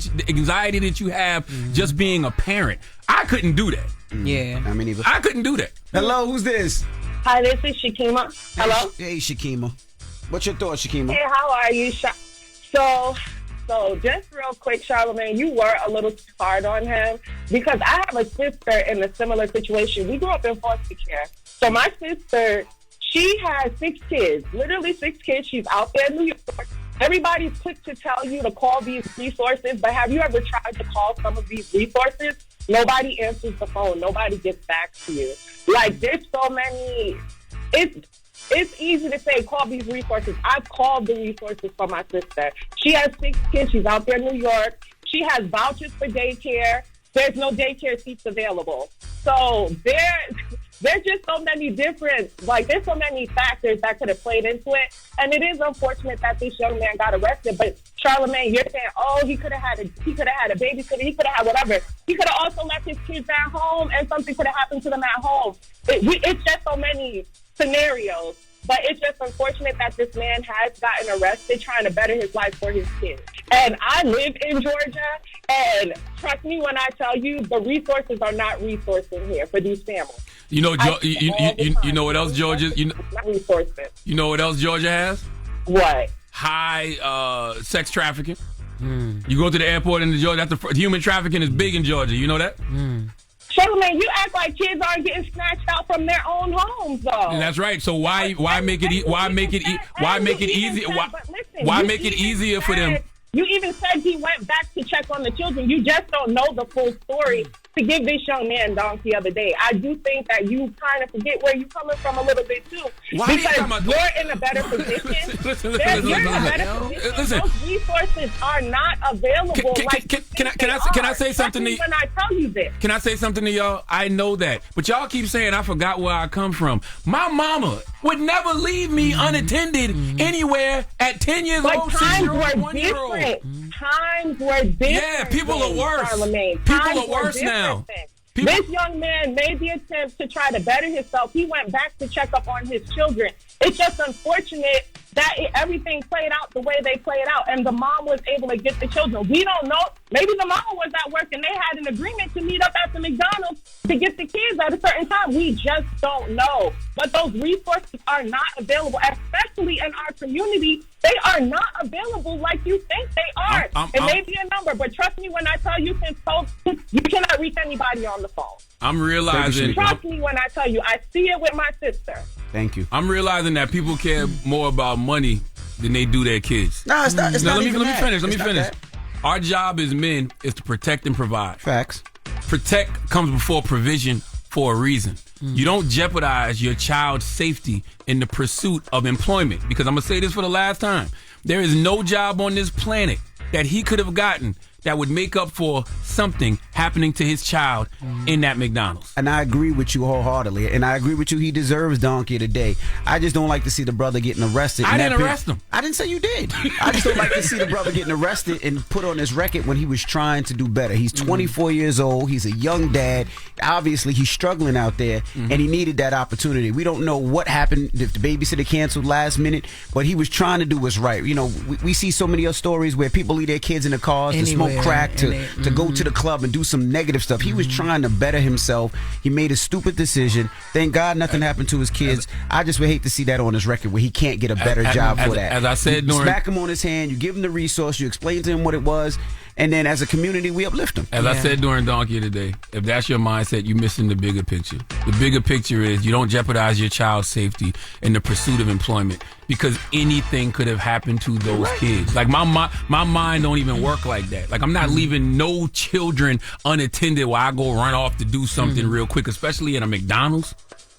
that you have just being a parent. I couldn't do that. Yeah. I mean, I couldn't do that. Hello, who's this? Hi, this is Shakima. Hello? Hey, Shakima. What's your thoughts, Shakima? Hey, how are you? So just real quick, Charlamagne, you were a little hard on him because I have a sister in a similar situation. We grew up in foster care. So my sister, she has 6 kids, literally 6 kids. She's out there in New York. Everybody's quick to tell you to call these resources, but have you ever tried to call some of these resources? Nobody answers the phone. Nobody gets back to you. Like, there's so many. It's easy to say, call these resources. I've called the resources for my sister. She has 6 kids. She's out there in New York. She has vouchers for daycare. There's no daycare seats available. So there's just so many different, there's so many factors that could have played into it. And it is unfortunate that this young man got arrested. But Charlamagne, you're saying, he could have had a babysitter, he could have had whatever. He could have also left his kids at home and something could have happened to them at home. It's just so many scenarios. But it's just unfortunate that this man has gotten arrested trying to better his life for his kids. And I live in Georgia, and trust me when I tell you, the resources are not resourcing here for these families. You know what else Georgia? You know what else Georgia has? What? High sex trafficking. You go to the airport in Georgia. Human trafficking is big in Georgia. You know that? Charlamagne, you act like kids aren't getting snatched out from their own homes, though. And that's right. So why make it easier for them? You even said he went back to check on the children. You just don't know the full story to give this young man donk the other day. I do think that you kind of forget where you're coming from a little bit, too. Because you're in a better position. Listen. Those resources are not available. Can I say something to you? When I tell you this. Can I say something to y'all? I know that. But y'all keep saying I forgot where I come from. My mama would never leave me unattended anywhere at 10 years old. Times were different. Times were different. Yeah, people are worse. People are worse now. This young man made the attempt to try to better himself. He went back to check up on his children. It's just unfortunate that everything played out the way they played out, and the mom was able to get the children. We don't know. Maybe the mom was at work and they had an agreement to meet up at the McDonald's to get the kids at a certain time. We just don't know. But those resources are not available, especially in our community. They are not available like you think they are. It may be a number, but trust me when I tell you, since COVID, you cannot reach anybody on the phone. I'm realizing. Trust me when I tell you, I see it with my sister. Thank you. I'm realizing that people care more about money than they do their kids. No, it's not. Let me finish. Let me finish. Our job as men is to protect and provide. Facts. Protect comes before provision for a reason. You don't jeopardize your child's safety in the pursuit of employment. Because I'm going to say this for the last time. There is no job on this planet that he could have gotten that would make up for something happening to his child in that McDonald's. And I agree with you wholeheartedly. And I agree with you. He deserves donkey today. I just don't like to see the brother getting arrested. I didn't arrest him. I didn't say you did. I just don't like to see the brother getting arrested and put on his record when he was trying to do better. He's 24 years old. He's a young dad. Obviously, he's struggling out there, and he needed that opportunity. We don't know what happened, if the babysitter canceled last minute, but he was trying to do what's right. You know, we see so many other stories where people leave their kids in the cars to smoke crack, to go to the club and do some negative stuff. He was trying to better himself. He made a stupid decision. Thank God nothing happened to his kids. I just would hate to see that on his record where he can't get a better job for that. As I said, you smack him on his hand, you give him the resource, you explain to him what it was, and then as a community, we uplift him. As I said during Donkey today, if that's your mindset, you're missing the bigger picture. The bigger picture is you don't jeopardize your child's safety in the pursuit of employment, because anything could have happened to those kids. Like my mind don't even work like that. Like I'm not leaving no children unattended while I go run off to do something real quick, especially in a McDonald's.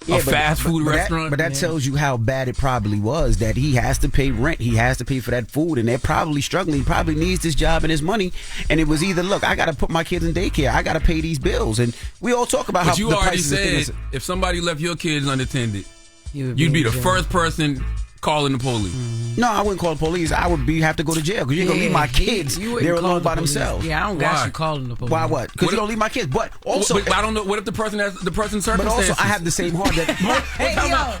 A fast food restaurant. But that tells you how bad it probably was, that he has to pay rent. He has to pay for that food, and they're probably struggling. He probably needs this job and his money. And it was either, look, I got to put my kids in daycare. I got to pay these bills. And we all talk about how you the already prices of said things. if somebody left your kids unattended, You'd be the first person calling the police. No, I wouldn't call the police. I would have to go to jail because you're going to leave my kids there alone by themselves. Yeah, I don't got you calling the police. Why what? Because you don't leave my kids. But also... But I don't know. What if the person has the person's But circumstances? also, I have the same heart.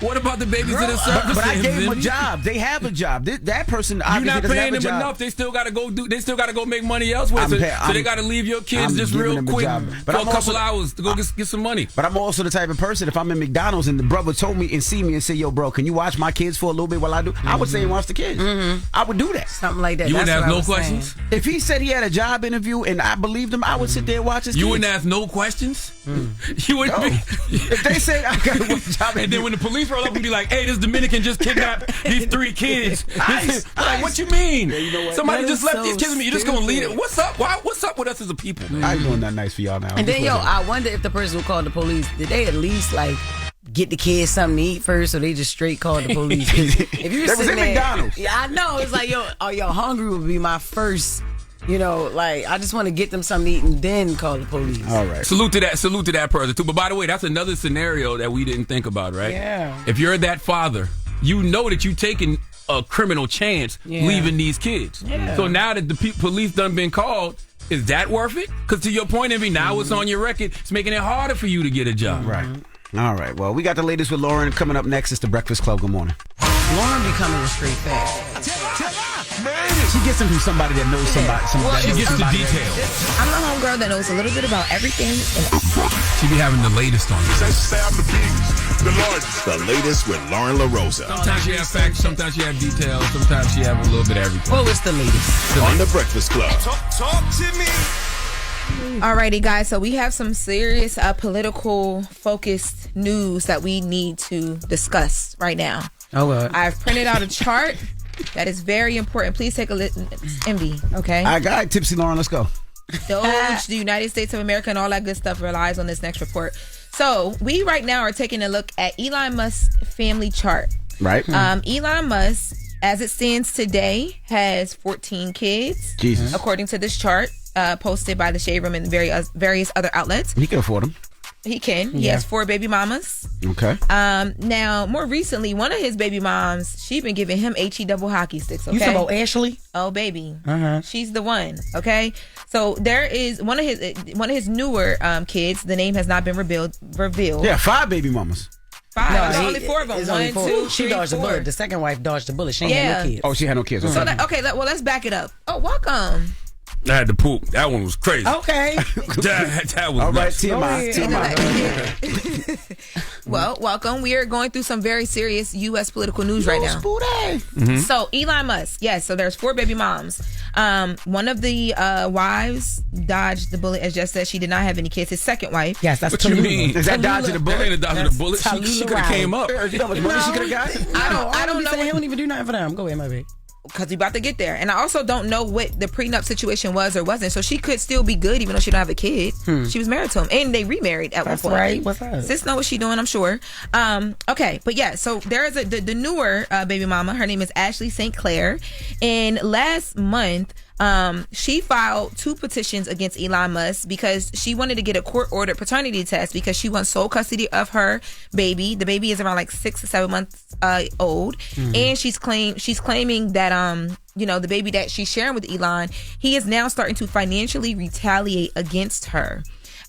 What about the babies in the circumstances? But I gave them a job. They have a job. That person You're obviously not doesn't paying have a them job. enough. They still got to go do. They still got to go make money elsewhere. So they got to leave your kids just real quick for a couple hours to go get some money. But I'm also the type of person, if I'm in McDonald's and the brother told me and see me and say, yo, bro, can you watch my kids for a little bit while I do? I would say watch the kids. I would do that. Something like that. You wouldn't have no questions? If he said he had a job interview and I believed him, I would sit there and watch his kids. You wouldn't ask no questions? You wouldn't be. If they say I got a job and then when the police roll up and be like, hey, this Dominican just kidnapped these 3 kids. Like, what you mean? Yeah, you know what? Somebody just left these kids with me. You're just going to lead it. What's up? What's up with us as a people, man? I ain't doing nothing nice for y'all now. And then, I wonder if the person who called the police, did they at least, like, get the kids something to eat first, or they just straight called the police? If you were That was sitting in there, McDonald's. Yeah, I know. It's like, are y'all hungry would be my first, like, I just want to get them something to eat and then call the police. All right. Salute to that person, too. But by the way, that's another scenario that we didn't think about, right? Yeah. If you're that father, you know that you're taking a criminal chance leaving these kids. Yeah. So now that the police done been called, is that worth it? Because to your point, Envy, now it's on your record. It's making it harder for you to get a job. Right. All right. Well, we got the latest with Loren. Coming up next is the Breakfast Club. Good morning. Loren becoming a straight fact. She gets them from somebody that knows somebody. She gets the details. I'm a homegirl that knows a little bit about everything. She be having the latest on this. The latest with Lauren LaRosa. Sometimes she have facts, sometimes she have details, sometimes she have a little bit of everything. Well, it's the latest. On the Breakfast Club. Talk to me. Alrighty, guys. So we have some serious political focused news that we need to discuss right now. Oh, well. I've printed out a chart that is very important. Please take a listen. Envy, okay? I got Tipsy Lauren. Let's go. Doge, the United States of America, and all that good stuff relies on this next report. So we right now are taking a look at Elon Musk's family chart. Right. Elon Musk, as it stands today, has 14 kids. Jesus. According to this chart posted by the Shade Room and various other outlets. He can afford them. He can. He has 4 baby mamas. Okay. Now, more recently, one of his baby moms, she been giving him HE double hockey sticks. Okay. You talking about Ashley? Oh, baby. Uh-huh. She's the one. Okay. So there is one of his newer kids. The name has not been revealed. Yeah, 5 baby mamas. 5. No, There's only 4 of them. It's 1, only 4. 2, She 3, dodged 4. the bullet. The second wife dodged the bullet. She ain't had no kids. Oh, she had no kids. So Okay. let's back it up. Oh, welcome. I had to poop. That one was crazy. Okay. that was all right. nuts. TMI. Well, welcome. We are going through some very serious U.S. political news right now. Mm-hmm. So Elon Musk, yes. So there's 4 baby moms. One of the wives dodged the bullet, as Jess said. She did not have any kids. His second wife. Yes, that's What you Tallulah. mean? Is that dodging the bullet? That ain't a dodging the bullet. She Tallulah could have came up. You know how much money she could have got? I don't know. He don't even do nothing for them. Go ahead, my baby. Because we about to get there. And I also don't know what the prenup situation was or wasn't. So she could still be good even though she don't have a kid. She was married to him. And they remarried at That's one point. right. What's up? Sis know what she doing, I'm sure. Okay. But yeah, so there is the newer baby mama. Her name is Ashley St. Clair. And last month, she filed 2 petitions against Elon Musk because she wanted to get a court-ordered paternity test because she wants sole custody of her baby. The baby is around like 6 or 7 months old, and she's claiming that the baby that she's sharing with Elon, he is now starting to financially retaliate against her.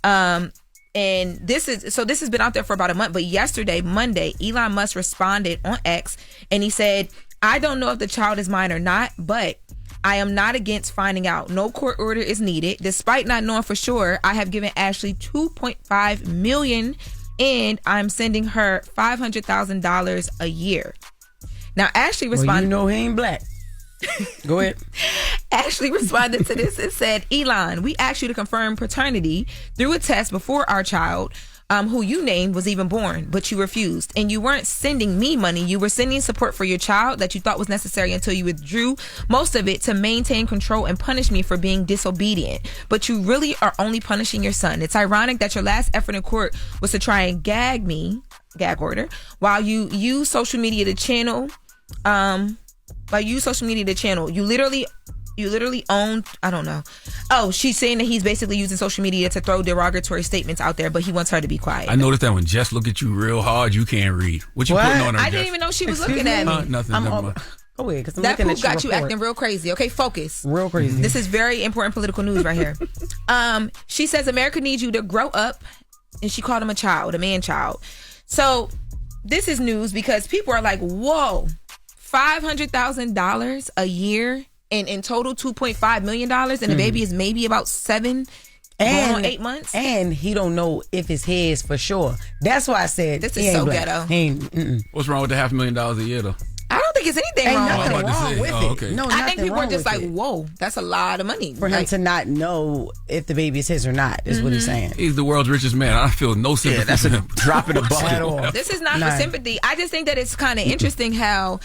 And this has been out there for about a month. But yesterday, Monday, Elon Musk responded on X, and he said, "I don't know if the child is mine or not, but I am not against finding out. No court order is needed. Despite not knowing for sure, I have given Ashley $2.5 million and I'm sending her $500,000 a year." Now, Ashley responded. Well, he ain't black. Go ahead. Ashley responded to this and said, "Elon, we asked you to confirm paternity through a test before our child, who you named, was even born, but you refused. And you weren't sending me money. You were sending support for your child that you thought was necessary until you withdrew most of it to maintain control and punish me for being disobedient. But you really are only punishing your son. It's ironic that your last effort in court was to try and gag me, gag order, while you use social media to channel, you literally You literally own, I don't know. Oh, she's saying that he's basically using social media to throw derogatory statements out there, but he wants her to be quiet. I noticed that when Jess look at you real hard, you can't read. What you putting on her, I Jess? didn't even know she was looking at me. Nothing. Never mind. Go ahead, because that poop got you acting real crazy. Okay, focus. Real crazy. This is very important political news right here. She says America needs you to grow up, and she called him a child, a man-child. So this is news because people are like, whoa, $500,000 a year, and in total $2.5 million, and the baby is maybe about 7 and 8 months, and he don't know if it's his for sure. That's why I said this is so ghetto. What's wrong with the $500,000 a year though? I don't think it's anything wrong. Nothing wrong with it. Okay. No, I think people are just like, it. whoa, that's a lot of money for him to not know if the baby is his or not. Is what he's saying. He's the world's richest man. I feel no sympathy. That's a drop in the bucket at all. This is not for sympathy. I just think that it's kind of interesting how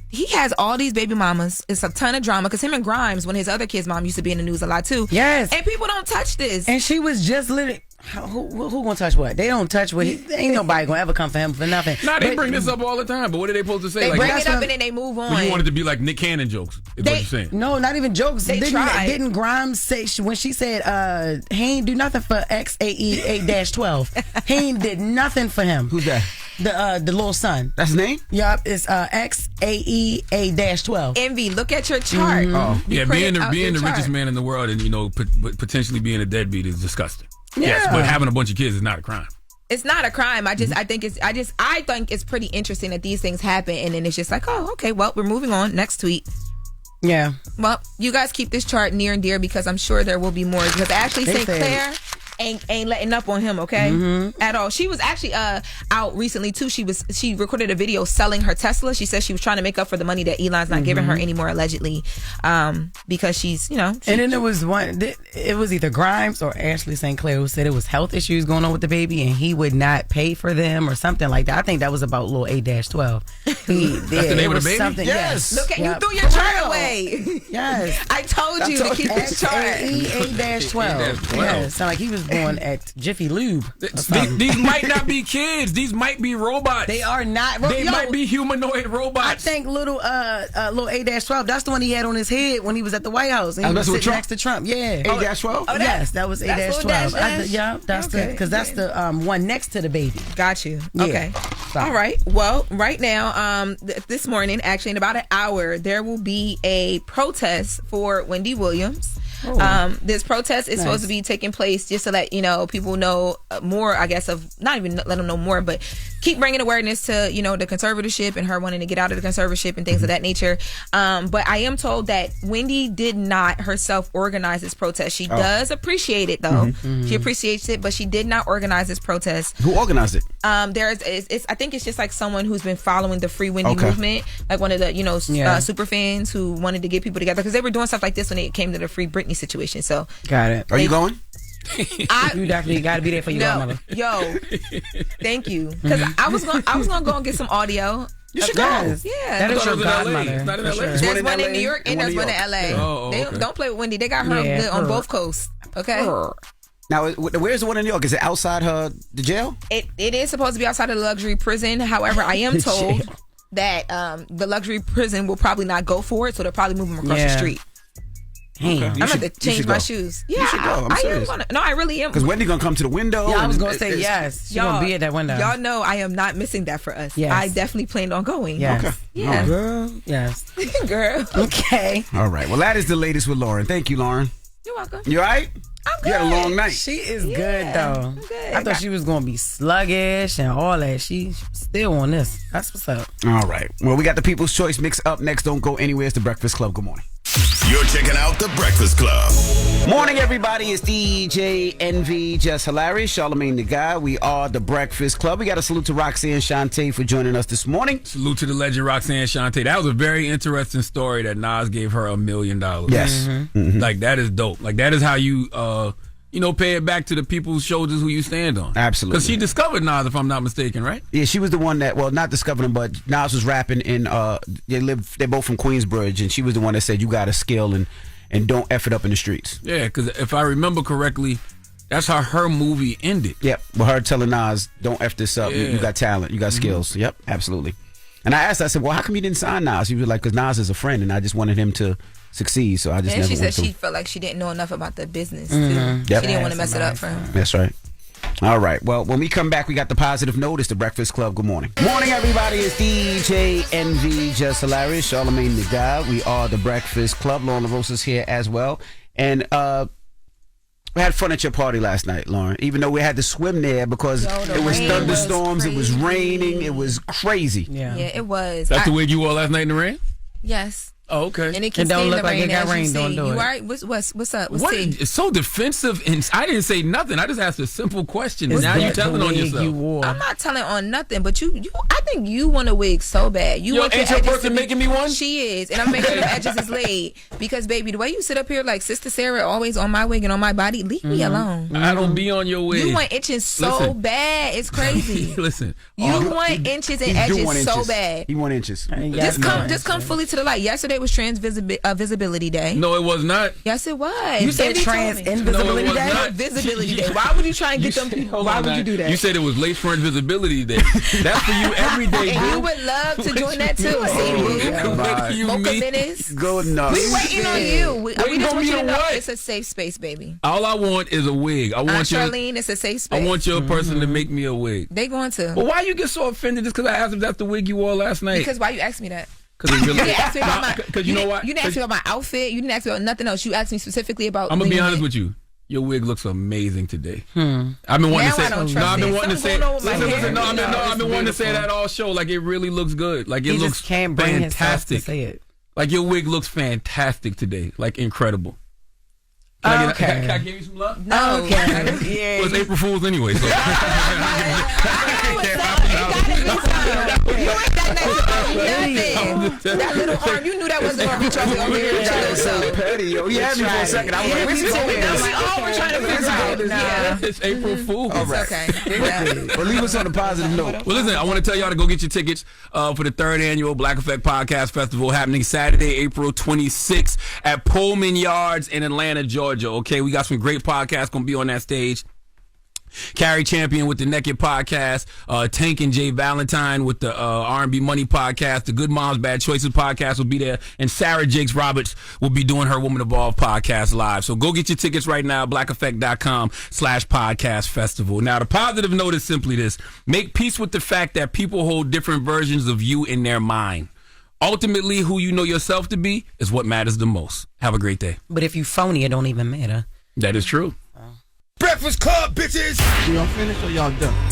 he has all these baby mamas. It's a ton of drama because him and Grimes, when his other kid's mom used to be in the news a lot too. Yes, and people don't touch this. And she was just literally. Who gonna touch what? They don't touch what. Ain't nobody gonna ever come for him for nothing. Nah, they bring this up all the time. But what are they supposed to say? They like, bring it up and then they move on. Well, you want it to be like Nick Cannon jokes? Is what you're saying? No, not even jokes. They tried. Didn't Grimes say when she said he ain't do nothing for XAE8-12? He ain't did nothing for him. Who's that? The little son. That's his name? Yup, it's XAE8-12. Envy, look at your chart. Oh, yeah, being the chart. richest man in the world and potentially being a deadbeat is disgusting. Yeah. Yes, but having a bunch of kids is not a crime. It's not a crime. I think it's pretty interesting that these things happen, and then it's just like, oh, okay, well, we're moving on. Next tweet. Yeah. Well, you guys keep this chart near and dear because I'm sure there will be more. Because Ashley St. Clair ain't letting up on him, okay? At all. She was actually out recently too. She recorded a video selling her Tesla. She said she was trying to make up for the money that Elon's not giving her anymore, allegedly, because she's, and then there was one. It was either Grimes or Ashley St. Clair who said it was health issues going on with the baby, and he would not pay for them or something like that. I think that was about little A-12. That's the name of the baby? Yes. Look at you threw your chart away. Yes. I told you to keep this chart. A-12. Yes. Sound like he was born at Jiffy Lube. These might not be kids. These might be robots. They are not. They might be humanoid robots. I think little A-12. That's the one he had on his head when he was at the White House. And he was sitting next to Trump. Yeah. A-12. Oh, yes, that was A-12. Yeah, that's because that's the one next to the baby. Got you. Yeah. Okay. All right. Well, right now, this morning, actually in about an hour, there will be a protest for Wendy Williams. This protest is supposed to be taking place just to let people know more, I guess, of not even let them know more, but keep bringing awareness to the conservatorship and her wanting to get out of the conservatorship and things of that nature. But I am told that Wendy did not herself organize this protest. She does appreciate it though. She appreciates it, but she did not organize this protest. Who organized it? I think it's just like someone who's been following the Free Wendy movement, like one of the super fans who wanted to get people together because they were doing stuff like this when it came to the Free Britney situation. So got it. Are you going? You definitely got to be there for your godmother. Yo, thank you. Because I was gonna go and get some audio. You should go. Yeah, that is your godmother. It's not in LA. Sure. There's one in New York and there's one in LA. Oh, okay. They don't play with Wendy. They got her good on both coasts. Okay. Now, where's the one in New York? Is it outside the jail? It is supposed to be outside of the luxury prison. However, I am told that the luxury prison will probably not go for it, so they'll probably move them across the street. Okay. I'm going to change my shoes. Yeah, you should go. I am going to. No, I really am. Because Wendy going to come to the window. Yeah, I was going to say yes. She's going to be at that window. Y'all know I am not missing that for us. Yes. I definitely planned on going. Yes. Okay. Yeah. Girl. Yes. Girl. Okay. All right. Well, that is the latest with Loren. Thank you, Loren. You're welcome. You all right? I'm good. You had a long night. She is good, though. I'm good. I thought she was going to be sluggish and all that. She's still on this. That's what's up. All right. Well, we got the People's Choice mix up next. Don't go anywhere. It's the Breakfast Club. Good morning. You're checking out The Breakfast Club. Morning, everybody. It's DJ Envy, Jess Hilarious, Charlamagne the Guy. We are The Breakfast Club. We got a salute to Roxanne Shante for joining us this morning. Salute to the legend Roxanne Shante. That was a very interesting story that Nas gave her $1 million. Yes. Like, that is dope. Like, that is how you, pay it back to the people's shoulders who you stand on. Absolutely. Because she discovered Nas, if I'm not mistaken, right? Yeah, she was the one that, well, not discovered him, but Nas was rapping in, they're both from Queensbridge, and she was the one that said, you got a skill and don't F it up in the streets. Yeah, because if I remember correctly, that's how her movie ended. Yep, with her telling Nas, don't F this up. Yeah. You got talent, you got skills. Yep, absolutely. And I asked, I said, well, how come you didn't sign Nas? He was like, because Nas is a friend, and I just wanted him to succeed. So I just And never she went said through. she felt like she didn't know enough about the business. Mm-hmm. Too. Yep. She didn't want to mess it up for him. That's right. All right. Well, when we come back, we got the positive notice. The Breakfast Club. Good morning. Morning, everybody. It's DJ NV, Jess Hilarious, Charlamagne the God. We are the Breakfast Club. Loren LaRosa is here as well. And we had fun at your party last night, Loren. Even though we had to swim there because it was thunderstorms, it was raining, it was crazy. Yeah, it was. That's the wig you wore last night in the rain? Yes. Oh, okay. And it can don't stay look in the like rain it got as you rain, see. don't do You it. all right? What's up? What's What? tea? It's so defensive, and I didn't say nothing. I just asked a simple question, and now you're telling on yourself. I'm not telling on nothing, but you I think you want a wig so bad. You want ain't your your edges person to be, making me one? She is, and I'm making sure the edges is laid because, baby, the way you sit up here like Sister Sarah, always on my wig and on my body, leave me alone. I don't be on your wig. You want inches so Listen. bad, it's crazy. Listen, You want inches and He do edges want so inches. bad. He want inches. Just come fully to the light. Yesterday was Visibility Day. No, it was not. Yes, it was. You said Baby told trans me. invisibility No, it was day? not. Visibility Day. Why would you try and get them people? Why would you do that? You said it was lace front visibility day. That's for you every day, And you boo. would love to join that too. See, you Mocha meet- Venice. Go nuts. We waiting on you. We Waiting just on want me you to to know what? it's a safe space, baby. All I want is a wig. I want your. Charlene, it's a safe space. I want your person to make me a wig. They going to. Well, why you get so offended just because I asked if that's the wig you wore last night? Because why you asked me that? Because it really. You didn't ask me about my. Because you know what? You didn't ask me about my outfit. You didn't ask me about nothing else. You asked me specifically about. I'm gonna be leaning honest in. with you. Your wig looks amazing today. I've been wanting Now to say. I don't No, trust I've been it. wanting to say. Something going on with my Listen, hair. no, I've been wanting to say beautiful. that all show. Like it really looks good. Like it He looks just can't bring himself fantastic. to say it. Like your wig looks fantastic today. Like incredible. Can I give you some love? No. Okay. Well, it's April Fool's anyway. So. You ain't that nice. That little arm, you knew that wasn't going to reach over here. Petty, yo. He had me for a second. I was like, where's he going? I'm like, oh, we're trying to figure out. Nah. It's April Fool's. All right. Okay. Yeah. Well, leave us on a positive note. Well, listen, I want to tell y'all to go get your tickets for the 3rd annual Black Effect Podcast Festival happening Saturday, April 26th at Pullman Yards in Atlanta, Georgia. Okay, we got some great podcasts going to be on that stage. Carrie Champion with the Naked Podcast, Tank and Jay Valentine with the R&B Money Podcast, the Good Moms Bad Choices Podcast will be there, and Sarah Jakes Roberts will be doing her Woman Evolved podcast live. So go get your tickets right now, blackeffect.com/podcast festival. Now, the positive note is simply this: make peace with the fact that people hold different versions of you in their mind. Ultimately, who you know yourself to be is what matters the most. Have a great day. But if you phony, it don't even matter. That is true. Breakfast Club, bitches! Y'all finished or y'all done?